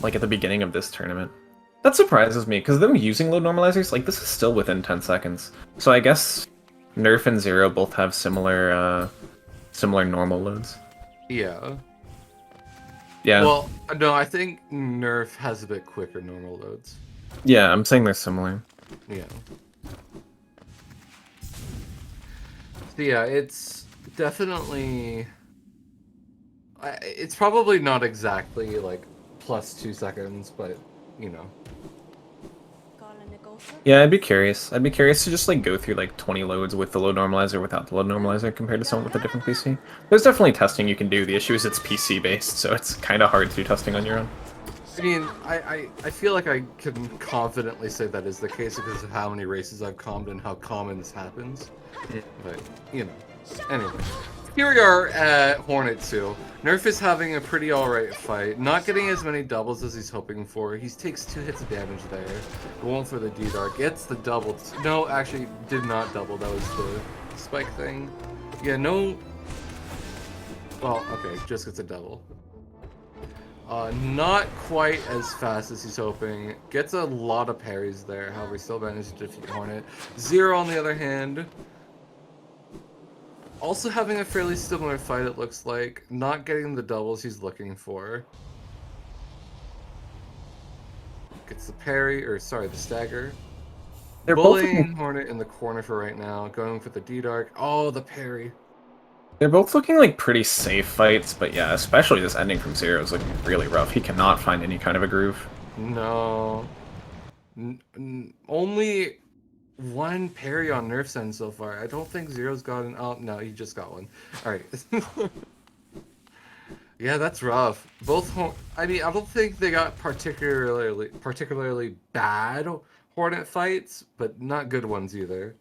Like at the beginning of this tournament. That surprises me, because them using load normalizers, like this is still within 10 seconds. So I guess Nerf and Xero both have similar normal loads. Yeah. Yeah. Well, no, I think Nerf has a bit quicker normal loads. Yeah, I'm saying they're similar. Yeah. So yeah, it's definitely... It's probably not exactly, like, plus 2 seconds, but, you know. Yeah, I'd be curious. I'd be curious to just like go through like 20 loads with the load normalizer without the load normalizer compared to someone with a different PC. There's definitely testing you can do. The issue is it's PC based, so it's kind of hard to do testing on your own. I mean, I feel like I can confidently say that is the case because of how many races I've calmed and how common this happens. But, you know. Anyway. Here we are at Hornet 2. Nerf is having a pretty alright fight. Not getting as many doubles as he's hoping for. He takes 2 hits of damage there. Going for the D-Dark. Gets the double. No, actually, did not double. That was the spike thing. Yeah, no... Well, okay, just gets a double. Not quite as fast as he's hoping. Gets a lot of parries there. However, he still managed to defeat Hornet. Xero, on the other hand... Also having a fairly similar fight, it looks like. Not getting the doubles he's looking for. Gets the parry, or sorry, the stagger. They're Bullying Hornet in the corner for right now. Going for the D-Dark. Oh, the parry. They're both looking like pretty safe fights, but yeah, especially this ending from Xero is looking really rough. He cannot find any kind of a groove. No. Only... one parry on Nerf's end so far. I don't think Xero's got an... Oh, no, he just got one. Alright. Yeah, that's rough. I mean, I don't think they got particularly bad Hornet fights, but not good ones either.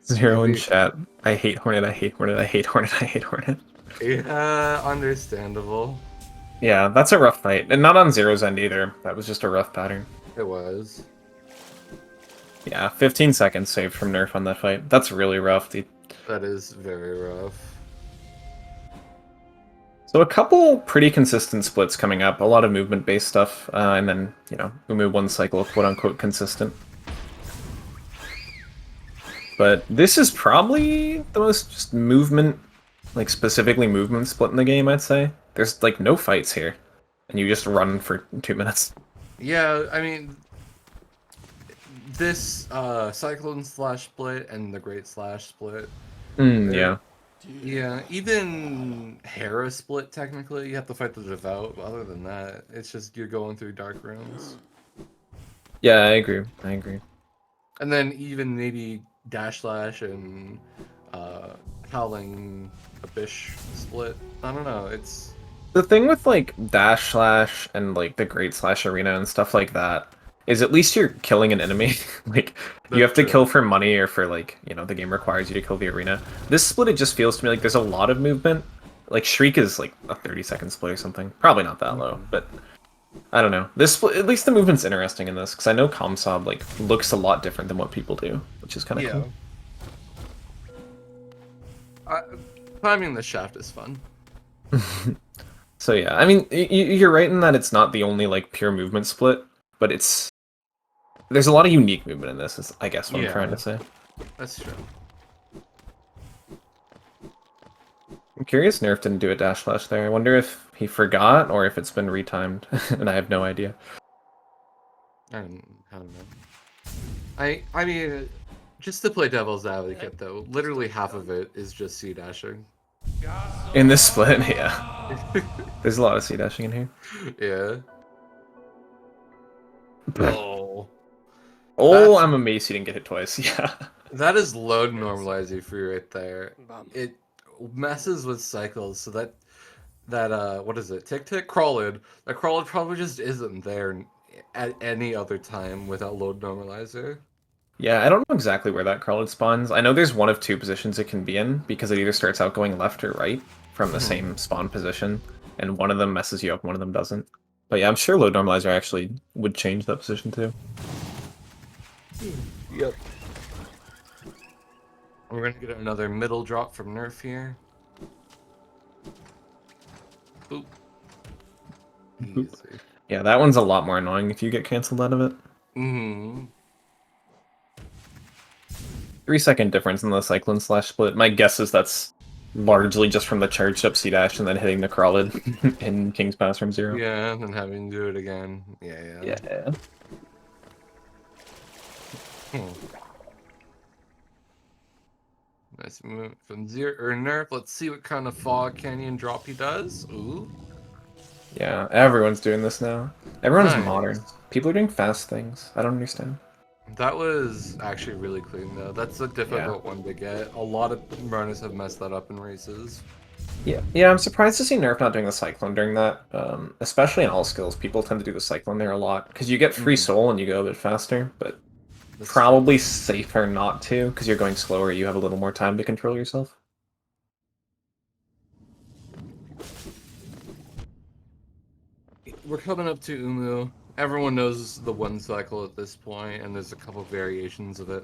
Xero in chat. I hate Hornet, I hate Hornet, I hate Hornet, I hate Hornet. Yeah, understandable. Yeah, that's a rough fight. And not on Xero's end either. That was just a rough pattern. It was. Yeah, 15 seconds saved from Nerf on that fight. That's really rough, dude. That is very rough. So a couple pretty consistent splits coming up. A lot of movement-based stuff. And then, you know, Umu one cycle, quote-unquote, consistent. But this is probably the most just movement, like specifically movement split in the game, I'd say. There's like no fights here. And you just run for 2 minutes. Yeah, I mean... This Cyclone Slash split and the Great Slash split. Yeah. Yeah, even Hera split, technically, you have to fight the Devout, but other than that, it's just you're going through dark rooms. Yeah, I agree. I agree. And then even maybe Dash Slash and Howling Abyss split. I don't know, it's... The thing with, like, Dash Slash and, like, the Great Slash Arena and stuff like that is at least you're killing an enemy. Like, you have to kill for money or for, like, you know, the game requires you to kill the arena. This split, it just feels to me like there's a lot of movement. Like, Shriek is, like, a 30-second split or something. Probably not that low, but I don't know. This at least the movement's interesting in this because I know Comsob like looks a lot different than what people do, which is kind of Yeah. cool. Climbing the shaft is fun. So yeah, I mean, you're right in that it's not the only like pure movement split, but there's a lot of unique movement in this. Is I guess what I'm trying to say. That's true. I'm curious Nerf didn't do a dash slash there. I wonder if he forgot or if it's been retimed, and I have no idea. I don't know. I mean, just to play devil's advocate though, literally half of it is just C dashing. In this split, yeah. There's a lot of C dashing in here. Yeah. Oh. Oh, I'm amazed he didn't get hit twice. Yeah. That is load normalizer for you right there. It messes with cycles, so that what is it? Tick tick crawlid. That crawlid probably just isn't there at any other time without load normalizer. Yeah, I don't know exactly where that crawled spawns. I know there's one of two positions it can be in because it either starts out going left or right from the same spawn position, and one of them messes you up, one of them doesn't. But yeah, I'm sure load normalizer actually would change that position too. Yep. We're gonna get another middle drop from Nerf here. Oop. Easy. Yeah, that one's a lot more annoying if you get canceled out of it. 3-second difference in the Cyclone slash split. My guess is that's largely just from the charged up C-dash and then hitting the crawlid in King's Pass from Xero. Yeah, and then having to do it again. Yeah. Nice move from Xero or Nerf. Let's see what kind of fog canyon drop he does. Ooh. Yeah, everyone's doing this now. Everyone's Nice. modern. People are doing fast things. I don't understand. That was actually really clean though. That's a difficult one to get. A lot of runners have messed that up in races. Yeah, I'm surprised to see Nerf not doing the Cyclone during that. Especially in all skills, people tend to do the Cyclone there a lot because you get free soul and you go a bit faster. But probably safer not to because you're going slower. You have a little more time to control yourself. We're coming up to Umu. Everyone knows the one cycle at this point, and there's a couple variations of it.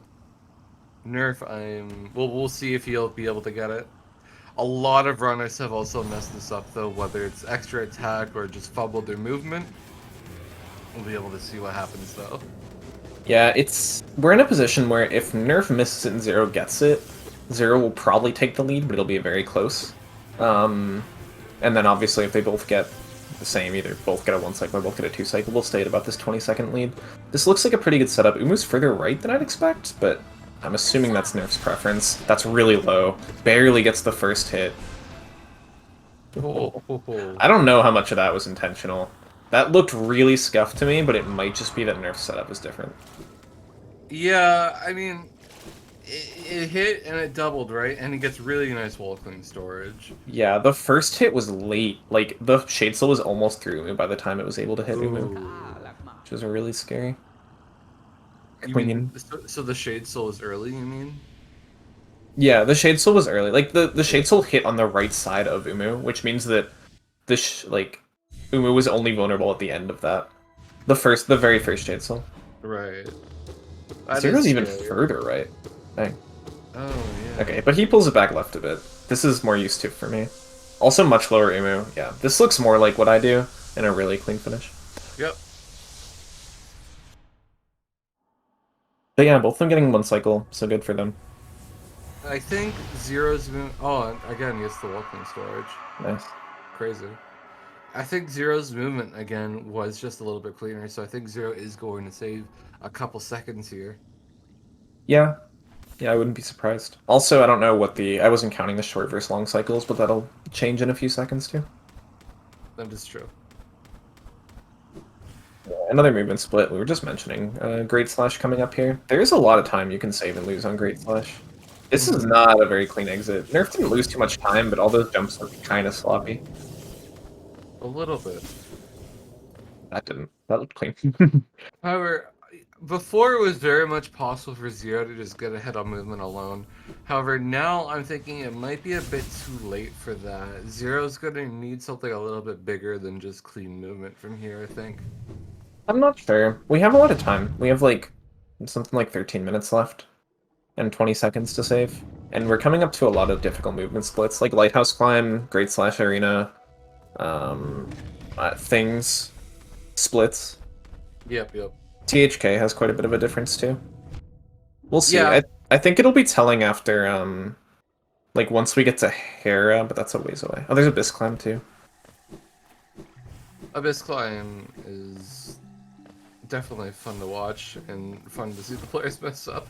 Nerf, we'll see if he'll be able to get it. A lot of runners have also messed this up though, whether it's extra attack or just fumbled their movement. We'll be able to see what happens though. Yeah, we're in a position where if Nerf misses it and Xero gets it, Xero will probably take the lead, but it'll be very close. And then obviously if they both get the same, either both get a 1 cycle or both get a 2 cycle, we'll stay at about this 20-second lead. This looks like a pretty good setup. Umu's further right than I'd expect, but I'm assuming that's Nerf's preference. That's really low. Barely gets the first hit. I don't know how much of that was intentional. That looked really scuffed to me, but it might just be that Nerf's setup is different. Yeah, I mean, it hit and it doubled, right? And it gets really nice wall clean storage. Yeah, the first hit was late. Like, the Shade Soul was almost through Umu by the time it was able to hit Umu. Which was really scary. So the Shade Soul is early, you mean? Yeah, the Shade Soul was early. Like, the Shade Soul hit on the right side of Umu, which means that Umu was only vulnerable at the end of that. The very first Shade Soul. Right. Zero's even further right. Dang. Oh, yeah. Okay, but he pulls it back left a bit. This is more used to for me. Also much lower Umu. Yeah, this looks more like what I do in a really clean finish. Yep. But yeah, both of them getting 1 cycle, so good for them. I think Zero's movement. Oh, again, he gets the wall clean storage. Nice. Crazy. I think Zero's movement, again, was just a little bit cleaner, so I think Zero is going to save a couple seconds here. Yeah. Yeah, I wouldn't be surprised. Also, I don't know what I wasn't counting the short versus long cycles, but that'll change in a few seconds too. That is true. Another movement split, we were just mentioning. Great Slash coming up here. There's a lot of time you can save and lose on Great Slash. This is not a very clean exit. Nerf didn't lose too much time, but all those jumps look kind of sloppy. A little bit. That looked clean. However, before it was very much possible for Zero to just get ahead on movement alone. However, now I'm thinking it might be a bit too late for that. Zero's gonna need something a little bit bigger than just clean movement from here, I think. I'm not sure. We have a lot of time. We have like something like 13 minutes left and 20 seconds to save. And we're coming up to a lot of difficult movement splits, like Lighthouse Climb, Great Slash Arena, Things, Splits. Yep, yep. THK has quite a bit of a difference too. We'll see. Yeah. I think it'll be telling after, like once we get to Hera, but that's a ways away. Oh, there's Abyss Climb too. Abyss Climb is definitely fun to watch and fun to see the players mess up.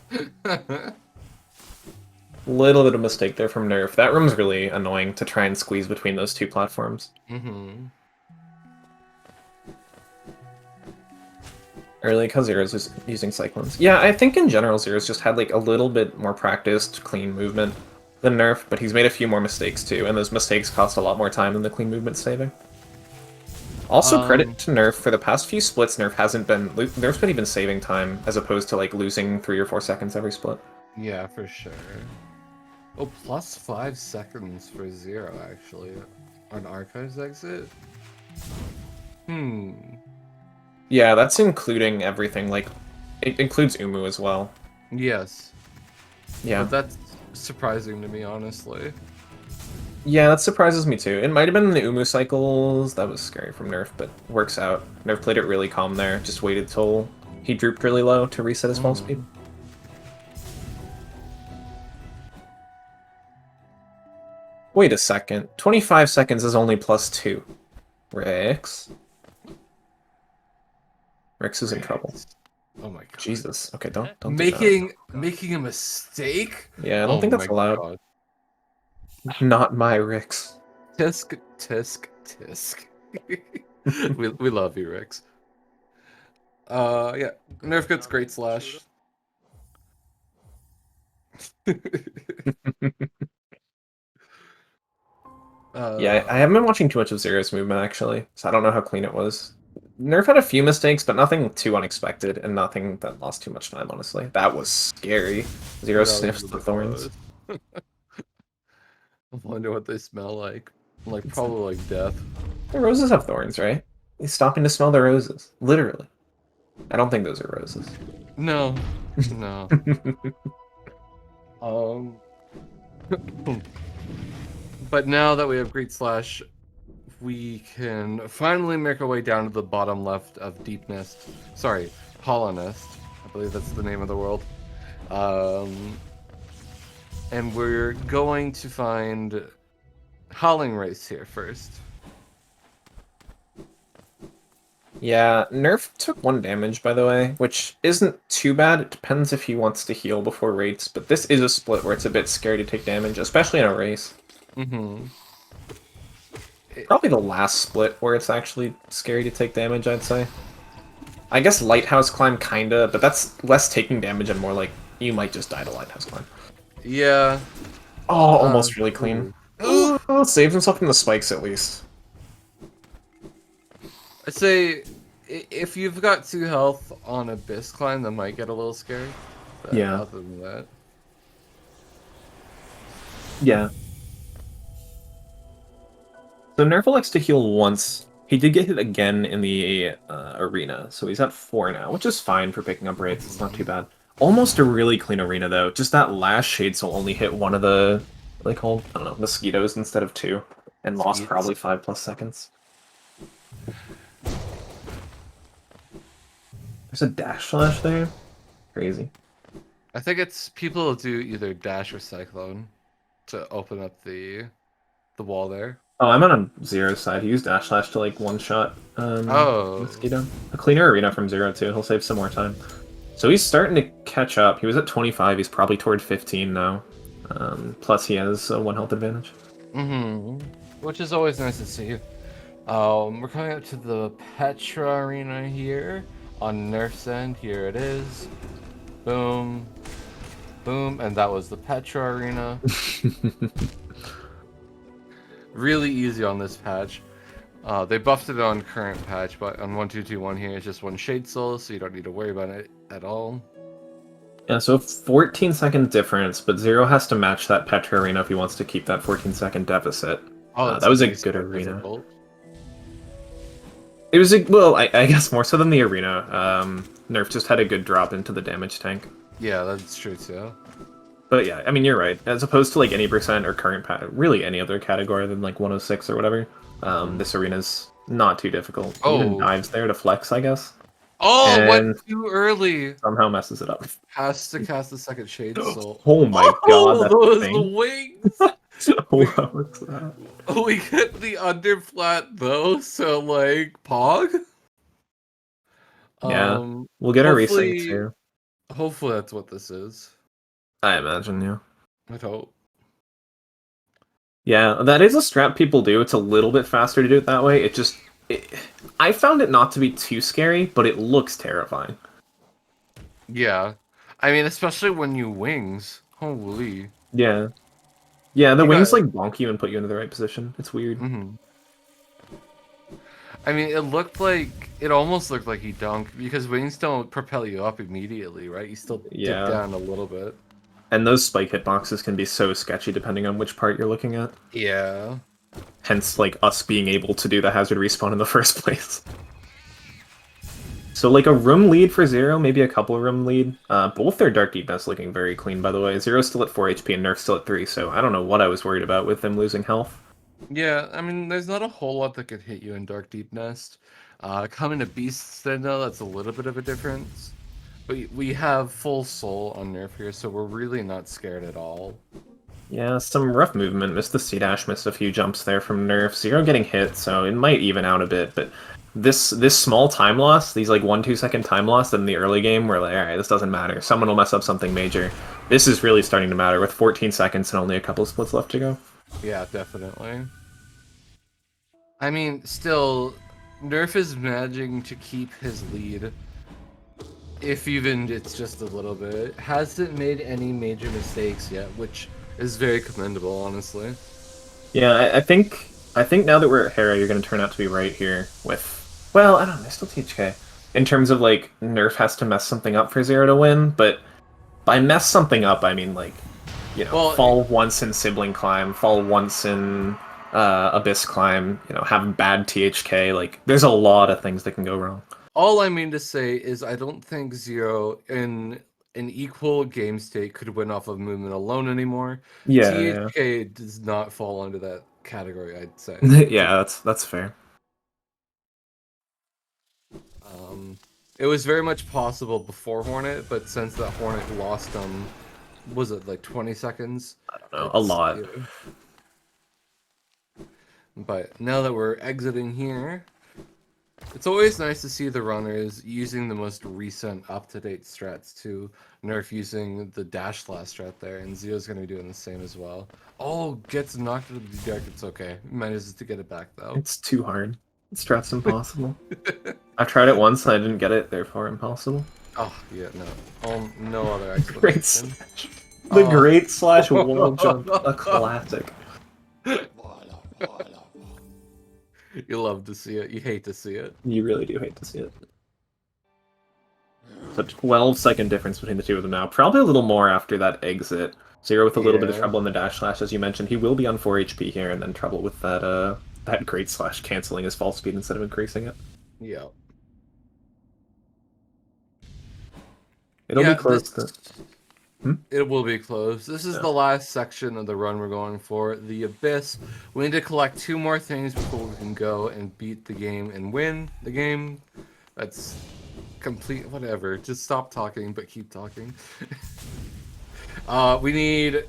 Little bit of mistake there from Nerf. That room's really annoying to try and squeeze between those two platforms. Mm-hmm. Early because Zero's was using Cyclones. Yeah, I think in general Zero's just had like a little bit more practiced clean movement than Nerf, but he's made a few more mistakes too, and those mistakes cost a lot more time than the clean movement saving. Also, credit to Nerf, for the past few splits, Nerf's been even saving time, as opposed to like losing 3 or 4 seconds every split. Yeah, for sure. Oh, plus 5 seconds for Zero, actually. On Archives exit? Hmm. Yeah, that's including everything, like, it includes Umu as well. Yes. Yeah. But that's surprising to me, honestly. Yeah, that surprises me too. It might have been the Umu cycles. That was scary from Nerf, but works out. Nerf played it really calm there, just waited till he drooped really low to reset his fall speed. Wait a second. 25 seconds is only +2. Rex? Rex is in trouble. Oh my god. Jesus. Okay, don't making a mistake? Yeah, I don't think that's allowed. God. Not my Rix. Tisk, tisk, tisk. we love you, Rix. Yeah. Nerf gets Great Slash. Yeah, I haven't been watching too much of Zero's movement, actually, so I don't know how clean it was. Nerf had a few mistakes, but nothing too unexpected, and nothing that lost too much time, honestly. That was scary. Zero sniffs the thorns. I wonder what they smell like. Like, probably like death. The roses have thorns, right? He's stopping to smell the roses. Literally. I don't think those are roses. No. No. But now that we have Great Slash, we can finally make our way down to the bottom left of Deep Nest. Sorry, Hollow Nest. I believe that's the name of the world. And we're going to find Howling Race here first. Yeah, Nerf took 1 damage, by the way, which isn't too bad. It depends if he wants to heal before rates, but this is a split where it's a bit scary to take damage, especially in a race. Mm-hmm. Probably the last split where it's actually scary to take damage, I'd say. I guess Lighthouse Climb kinda, but that's less taking damage and more like, you might just die to Lighthouse Climb. Yeah. Oh, almost really clean. Oh, saves himself from the spikes at least. I'd say if you've got 2 health on Abyss Climb, that might get a little scary. But yeah. Other than that. Yeah. So Nerf likes to heal once. He did get hit again in the arena, so he's at 4 now, which is fine for picking up rates. It's not too bad. Almost a really clean arena, though. Just that last Shade Soul only hit one of the, what are they called? I don't know, mosquitoes instead of 2, and lost probably 5+ seconds. There's a dash slash there? Crazy. I think it's people do either dash or cyclone to open up the wall there. Oh, I'm on Zero's side. He used dash slash to like one-shot mosquito. A cleaner arena from Zero too. He'll save some more time. So he's starting to catch up. He was at 25. He's probably toward 15 now. Plus he has a 1 health advantage. Mm-hmm. Which is always nice to see. We're coming up to the Petra arena here on Nerf's end. Here it is. Boom. Boom. And that was the Petra arena. Really easy on this patch. They buffed it on current patch, but on 1.2.2.1 here it's just 1 Shade Soul, so you don't need to worry about it at all. Yeah, so 14-second difference, but Xero has to match that Petra arena if he wants to keep that 14-second deficit. Oh, That was a geez, good so arena. difficult. It was well, I guess more so than the arena. Nerf just had a good drop into the damage tank. Yeah, that's true too. But yeah, I mean, you're right. As opposed to like any percent or current really any other category than like 106 or whatever, this arena's not too difficult. He even Oh. dives there to flex, I guess, Oh, went and too early. somehow messes it up. Has to cast the second shade soul. Oh my god, Oh, that's those thing. wings! What was that? We get the underflat though, so like Pog. Yeah, we'll get a resync Hopefully, too. hopefully that's what this is. I imagine, yeah. I'd hope. Yeah, that is a strat people do. It's a little bit faster to do it that way. I found it not to be too scary, but it looks terrifying. Yeah, I mean, especially when you wings. Holy. Yeah. Yeah, the You wings got. like bonk you and put you into the right position. It's weird. I mean, it almost looked like he dunked because wings don't propel you up immediately, right? You still dip Yeah. down a little bit. And those spike hitboxes can be so sketchy depending on which part you're looking at. Yeah. Hence, like, us being able to do the hazard respawn in the first place. So, like, a room lead for Xero, maybe a couple of room lead. Both their Dark Deepness looking very clean, by the way. Xero's still at 4 HP and Nerf's still at 3, so I don't know what I was worried about with them losing health. Yeah, I mean, there's not a whole lot that could hit you in Dark Deep Nest. Coming to Beasts, then, though, that's a little bit of a difference. But we have full soul on Nerf here, so we're really not scared at all. Yeah, some rough movement. Missed the C-dash, missed a few jumps there from Nerf. Xero getting hit, so it might even out a bit, but this small time loss, these like 1-2 second time loss in the early game, we're like, alright, this doesn't matter. Someone will mess up something major. This is really starting to matter with 14 seconds and only a couple of splits left to go. Yeah, definitely. I mean, still, Nerf is managing to keep his lead. If even it's just a little bit. Hasn't made any major mistakes yet, which is very commendable, honestly. Yeah, I think now that we're at Hera, you're going to turn out to be right here with... Well, I don't know, I still THK. In terms of, like, Nerf has to mess something up for Xero to win, but by mess something up, I mean, like, you know, Well, fall once in Sibling Climb, fall once in Abyss Climb, you know, have bad THK, like, there's a lot of things that can go wrong. all I mean to say is I don't think Xero in an equal game state could win off of movement alone anymore. Yeah, THK does not fall under that category, I'd say. yeah, that's fair. It was very much possible before Hornet, but since that Hornet lost was it like 20 seconds? I don't know, a lot. Yeah. But now that we're exiting here, it's always nice to see the runners using the most recent up-to-date strats too. Nerf using the dash slash strat there, and Zeo's going to be doing the same as well. Oh, gets knocked into the deck. It's okay. Manages to get it back though. It's too hard. Strat's impossible. I've tried it once and I didn't get it, therefore impossible. Oh, yeah, no. No other explanation. Great slash. The Great Slash wall jump. A classic. You love to see it. You hate to see it. You really do hate to see it. So 12-second difference between the two of them now. Probably a little more after that exit. Xero with a little bit of trouble in the dash slash, as you mentioned. He will be on 4 HP here, and then trouble with that that Great Slash canceling his fall speed instead of increasing it. Yeah. It'll be close to... It will be close. This is the last section of the run we're going for. The Abyss. We need to collect 2 more things before we can go and beat the game and win the game. That's complete... whatever. Just stop talking, but keep talking. We need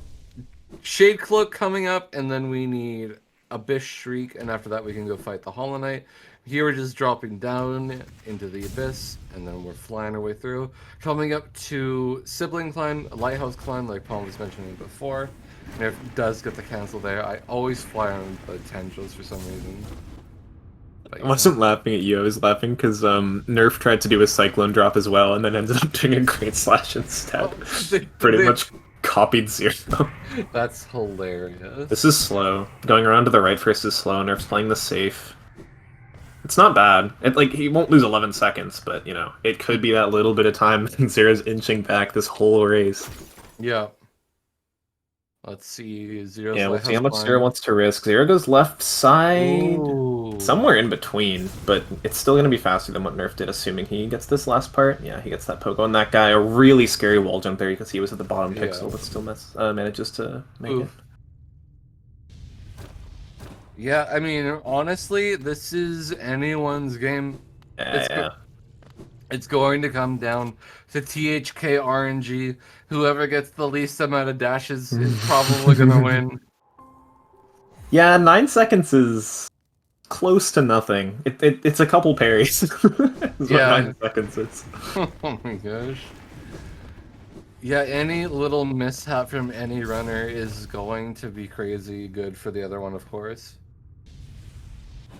Shade Cloak coming up, and then we need Abyss Shriek, and after that we can go fight the Hollow Knight. Here we're just dropping down into the Abyss, and then we're flying our way through. Coming up to Sibling Climb, Lighthouse Climb, like Paul was mentioning before. Nerf does get the cancel there. I always fly on the tendrils for some reason. But, I wasn't laughing at you, I was laughing because Nerf tried to do a Cyclone drop as well, and then ended up doing a Great Slash instead. Pretty much copied Xero. That's hilarious. This is slow. Going around to the right first is slow. Nerf's playing the safe. It's not bad. Like he won't lose 11 seconds, but you know it could be that little bit of time. Zero's inching back this whole race. Yeah. Let's see. Zero's Yeah, we'll see lighthouse how much climb. Zero wants to risk. Zero goes left side, Ooh. somewhere in between, but it's still going to be faster than what Nerf did, assuming he gets this last part. Yeah, he gets that poke on that guy. A really scary wall jump there because he was at the bottom pixel, but still manages to make it. Yeah, I mean, honestly, this is anyone's game. It's going to come down to THK RNG. Whoever gets the least amount of dashes is probably going to win. Yeah, 9 seconds is close to nothing. It's a couple parries. Is what 9 seconds is. Oh my gosh. Yeah, any little mishap from any runner is going to be crazy good for the other one, of course.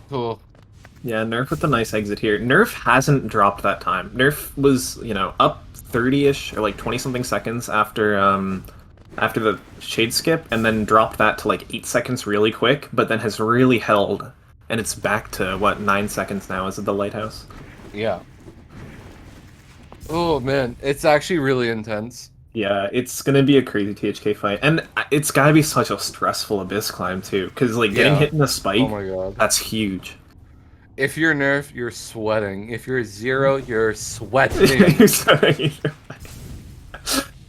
Cool. Yeah, Nerf with a nice exit here. Nerf hasn't dropped that time. Nerf was, you know, up 30-ish or like 20-something seconds after the shade skip, and then dropped that to like 8 seconds really quick, but then has really held, and it's back to what 9 seconds now. Is it the lighthouse? Yeah. Oh man, it's actually really intense. Yeah, it's gonna be a crazy THK fight, and it's gotta be such a stressful abyss climb too, because like getting hit in the spike, oh my god, that's huge. If you're Nerf, you're sweating. If you're Zero, you're sweating.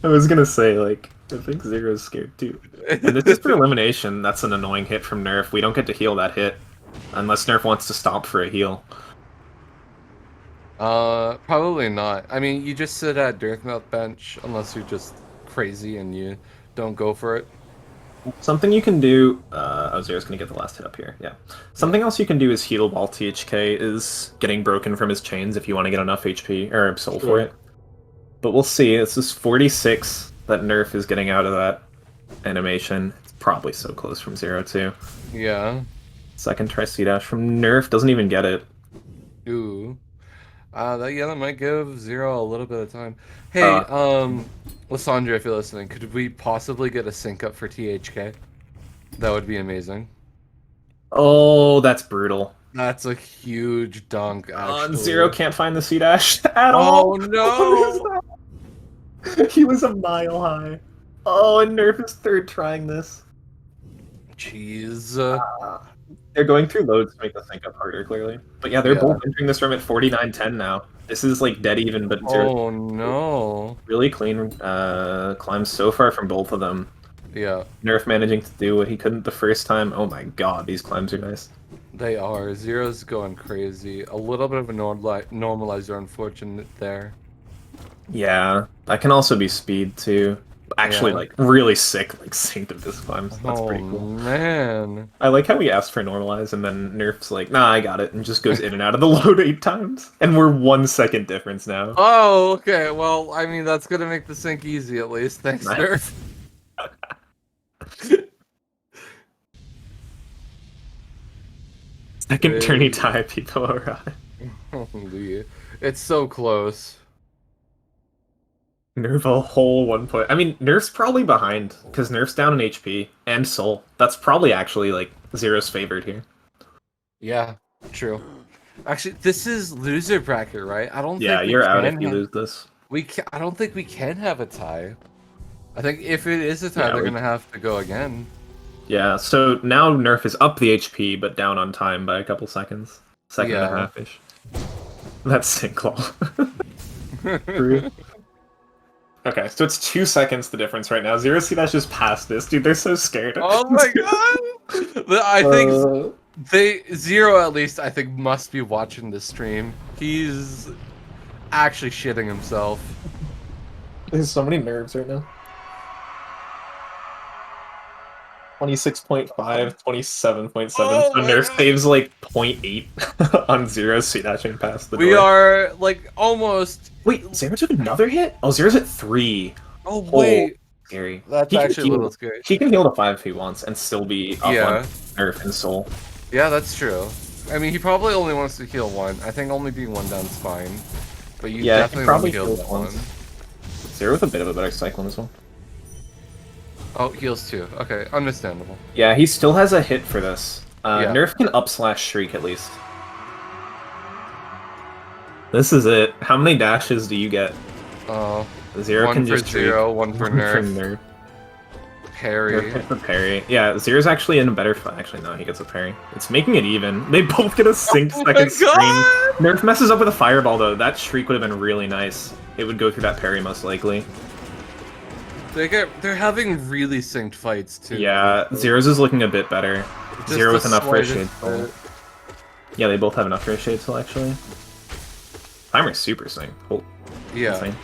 I was gonna say, like, I think Zero's scared too. And this is for elimination. That's an annoying hit from Nerf. We don't get to heal that hit unless Nerf wants to stop for a heal. Probably not. I mean, you just sit at Dirtmouth bench unless you're just crazy and you don't go for it. Something you can do... oh, Zero's gonna get the last hit up here, yeah. Something else you can do is heal while THK is getting broken from his chains if you want to get enough HP, or soul for it. But we'll see. This is 46 that Nerf is getting out of that animation. It's probably so close from Zero, too. Yeah. Second try C-dash from Nerf. Doesn't even get it. Ooh. That might give Zero a little bit of time. Hey, Lysandra, if you're listening, could we possibly get a sync up for THK? That would be amazing. Oh, that's brutal. That's a huge dunk, actually. And Zero can't find the C-dash at all. Oh, no! He was a mile high. Oh, and Nerf is third trying this. Jeez. They're going through loads to make the sync up harder, clearly. But yeah, they're both entering this room at 49-10 now. This is like dead even, but Zero. Oh no! Really clean climbs so far from both of them. Yeah. Nerf managing to do what he couldn't the first time. Oh my god, these climbs are nice. They are. Zero's going crazy. A little bit of a normalizer, unfortunate there. Yeah, that can also be speed too. Actually, like really sick, like synced of this climbs. That's pretty cool. Man, I like how we asked for normalize, and then Nerf's like, "Nah, I got it," and just goes in and out of the load 8 times, and we're 1 second difference now. Oh, okay. Well, I mean, that's gonna make the sync easy at least. Thanks, Nerf. Second tourney tie, people arrive. Holy, it's so close. Nerf a whole 1 point. I mean, Nerf's probably behind, because Nerf's down in HP and Soul. That's probably actually, like, Zero's favored here. Yeah, true. Actually, this is loser bracket, right? I don't think you're out if you lose this. I don't think we can have a tie. I think if it is a tie, they're going to have to go again. Yeah, so now Nerf is up the HP, but down on time by a couple seconds. Second and a half-ish. That's Sinklaw. Okay, so it's 2 seconds the difference right now. Zero C-Dash just passed this. Dude, they're so scared. Oh my god! I think Zero, at least, I think, must be watching this stream. He's actually shitting himself. There's so many nerves right now. 26.5, 27.7. So Nerf saves like 0.8 on Zero C-dashing past the door. We are like almost. Wait, Zero took another hit? Oh, Zero's at 3. Oh wait, scary. That's actually a little scary. He can heal to 5 if he wants and still be up on Nerf and Soul. Yeah, that's true. I mean, he probably only wants to heal 1. I think only being 1 down is fine. But you definitely want to heal 1. Zero with a bit of a better cyclone as well. Oh, heals 2. Okay, understandable. Yeah, he still has a hit for this. Nerf can up/shriek at least. This is it. How many dashes do you get? Oh, Zero one can for just Zero, trade. one for One Nerf. Parry. Nerf gets a parry. Yeah, Zero's actually in a better fight. Actually, no, he gets a parry. It's making it even. They both get a synced Oh my second screen. God! Nerf messes up with a fireball, though. That shriek would have been really nice. It would go through that parry, most likely. They're having really synced fights, too. Yeah, Zero's is looking a bit better. Just Zero the with enough for a slightest shade soul. bit. Yeah, they both have enough for a shade soul, actually. Timer's super sync. Oh, Yeah. insane.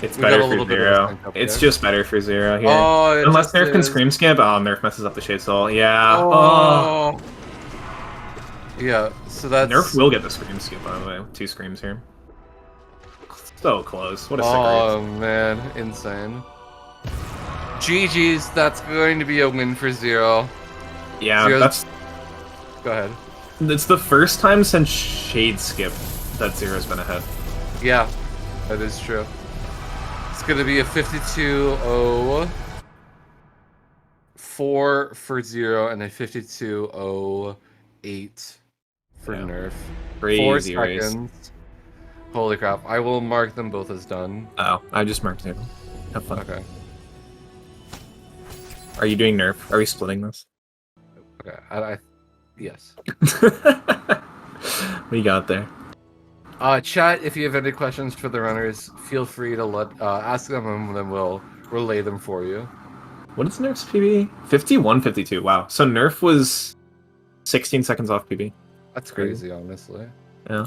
It's We got better a little for bit of a Zero. sync up It's there. just better for Zero here. Oh, it Unless just Nerf can is. scream skip. Oh, Nerf messes up the shade soul. Yeah. Oh. Yeah, so that's... Nerf will get the scream skip, by the way. 2 screams here. So close. What a sick Oh, race. man. Insane. GG's, that's going to be a win for Zero. Yeah, Zero's- Go ahead. it's the first time since Shade Skip that Zero's been ahead. Yeah, that is true. It's going to be a 52-0. 4 for Zero and a 52-0-8 for Yeah. Nerf. Crazy 4 race. seconds. Holy crap. I will mark them both as done. Oh, I just marked it. Have fun. Okay. Are you doing Nerf? Are we splitting this? Okay. Yes. What you got there? Chat, if you have any questions for the runners, feel free to ask them and then we'll relay them for you. What is Nerf's PB? 51-52. Wow. So Nerf was 16 seconds off PB. That's crazy, honestly. Yeah.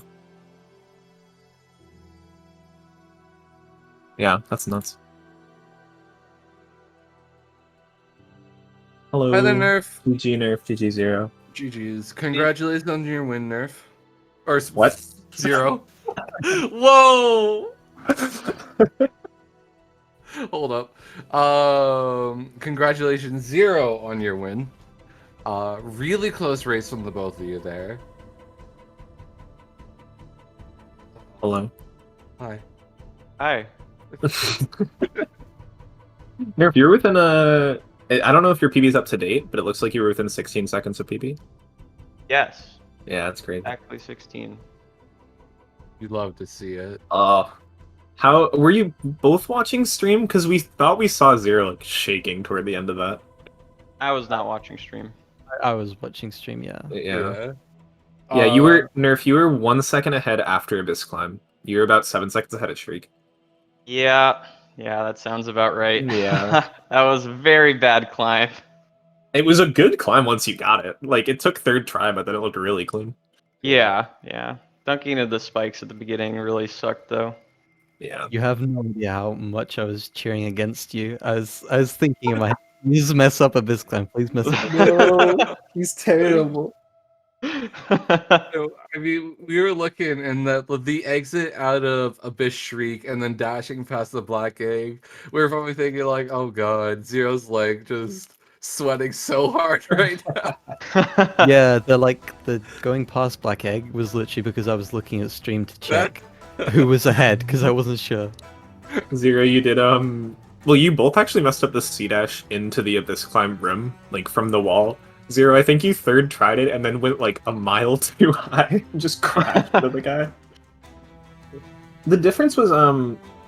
Yeah, that's nuts. Hello. Hi there, Nerf. GG Nerf, GG Zero. GG's. Congratulations on your win, Nerf. Or What? Zero. Whoa! Hold up. Congratulations, Zero, on your win. Really close race from the both of you there. Hello. Hi. Hi. Nerf, you're within a... I don't know if your PB's up to date, but it looks like you were within 16 seconds of PB. Yes. Yeah, that's crazy. Exactly 16. You'd love to see it. How were you both watching stream? Because we thought we saw Zero like shaking toward the end of that. I was not watching stream. I was watching stream, yeah. Yeah. Yeah, you were Nerf. You were 1 second ahead after Abyss Climb. You were about 7 seconds ahead of Shriek. Yeah. Yeah, that sounds about right. Yeah. That was a very bad climb. It was a good climb once you got it. Like it took third try, but then it looked really clean. Yeah, yeah. Dunking into the spikes at the beginning really sucked though. Yeah. You have no idea how much I was cheering against you. I was thinking in my head, please mess up Abyss Climb, please mess up. No, he's terrible. So, I mean, we were looking, and the exit out of Abyss Shriek and then dashing past the Black Egg, we were probably thinking like, oh god, Zero's like just sweating so hard right now. Yeah, the going past Black Egg was literally because I was looking at stream to check who was ahead because I wasn't sure. Zero, you did well, you both actually messed up the C dash into the Abyss Climb rim, like from the wall. Zero, I think you third tried it and then went like a mile too high and just crashed into the guy. The difference was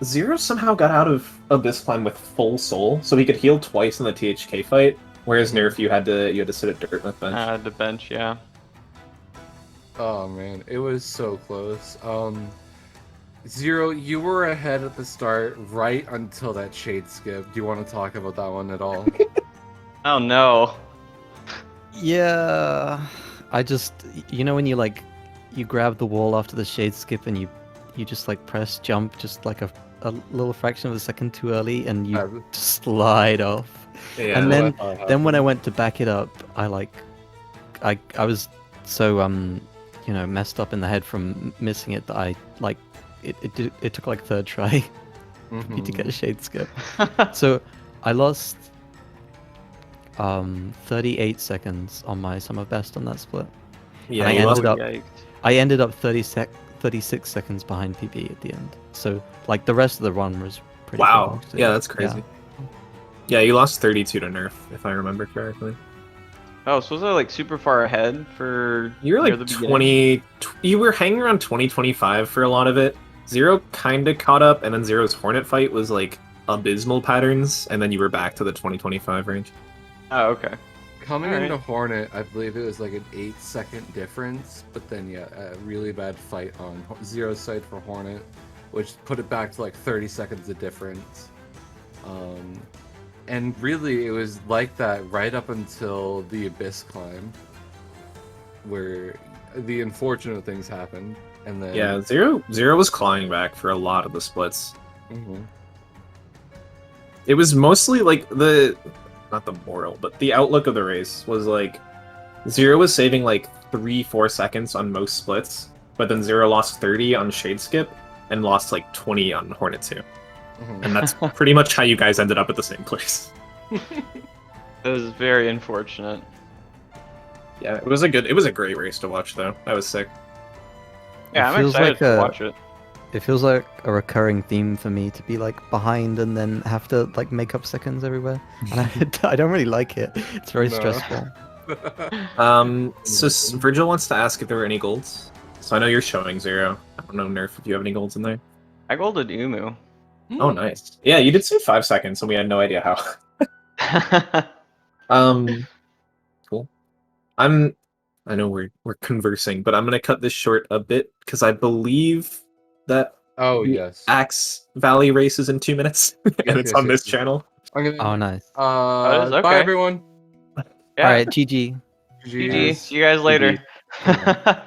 Zero somehow got out of Abyss Climb with full soul, so he could heal twice in the THK fight, whereas Nerf you had to sit at dirt with bench. The bench, yeah. Oh man, it was so close. Zero, you were ahead at the start right until that shade skip. Do you want to talk about that one at all? Oh no. Yeah, I just, you know when you you grab the wall after the shade skip and you just like press jump just like a little fraction of a second too early and you just slide off. Yeah. And then when I went to back it up, I was so messed up in the head from missing it that I it took like third try for me to get a shade skip. So I lost 38 seconds on my summer best on that split. Yeah, I you lost. ended up 36 seconds behind PB at the end. So like the rest of the run was pretty Wow. good, so, Yeah, that's crazy. Yeah, you lost 32 to Nerf, if I remember correctly. Oh, so was I like super far ahead for You were near like the beginning? you were hanging around 2025 for a lot of it. Zero kind of caught up, and then Zero's Hornet fight was like abysmal patterns, and then you were back to the 2025 range. Oh, okay. Coming Alright. into Hornet, I believe it was like an 8-second difference, but then yeah, a really bad fight on Zero's side for Hornet, which put it back to like 30 seconds of difference. And really, it was like that right up until the Abyss climb, where the unfortunate things happened, and then Yeah, Zero was clawing back for a lot of the splits. Mhm. It was mostly like not the moral, but the outlook of the race was like Zero was saving like 3-4 seconds on most splits, but then Zero lost 30 on Shade Skip and lost like 20 on Hornet 2. Mhm. And that's pretty much how you guys ended up at the same place. It was very unfortunate. Yeah, it was a great race to watch though. That was sick. Yeah, It I'm feels excited like to a- watch it. It feels like a recurring theme for me to be like behind and then have to like make up seconds everywhere, and I don't really like it. It's very No. stressful. So Virgil wants to ask if there were any golds. So I know you're showing Zero. I don't know, Nerf, if you have any golds in there. I golded Umu. Oh, nice. Yeah, you did say 5 seconds, and we had no idea how. Cool. I know we're conversing, but I'm gonna cut this short a bit because I believe that Oh the yes. Axe Valley race is in 2 minutes, and Yes, it's yes, on yes, this yes. channel. I'm gonna, Oh, nice. it is? Bye Okay. everyone. Yeah. All right, GG. GG. See you guys later. GG.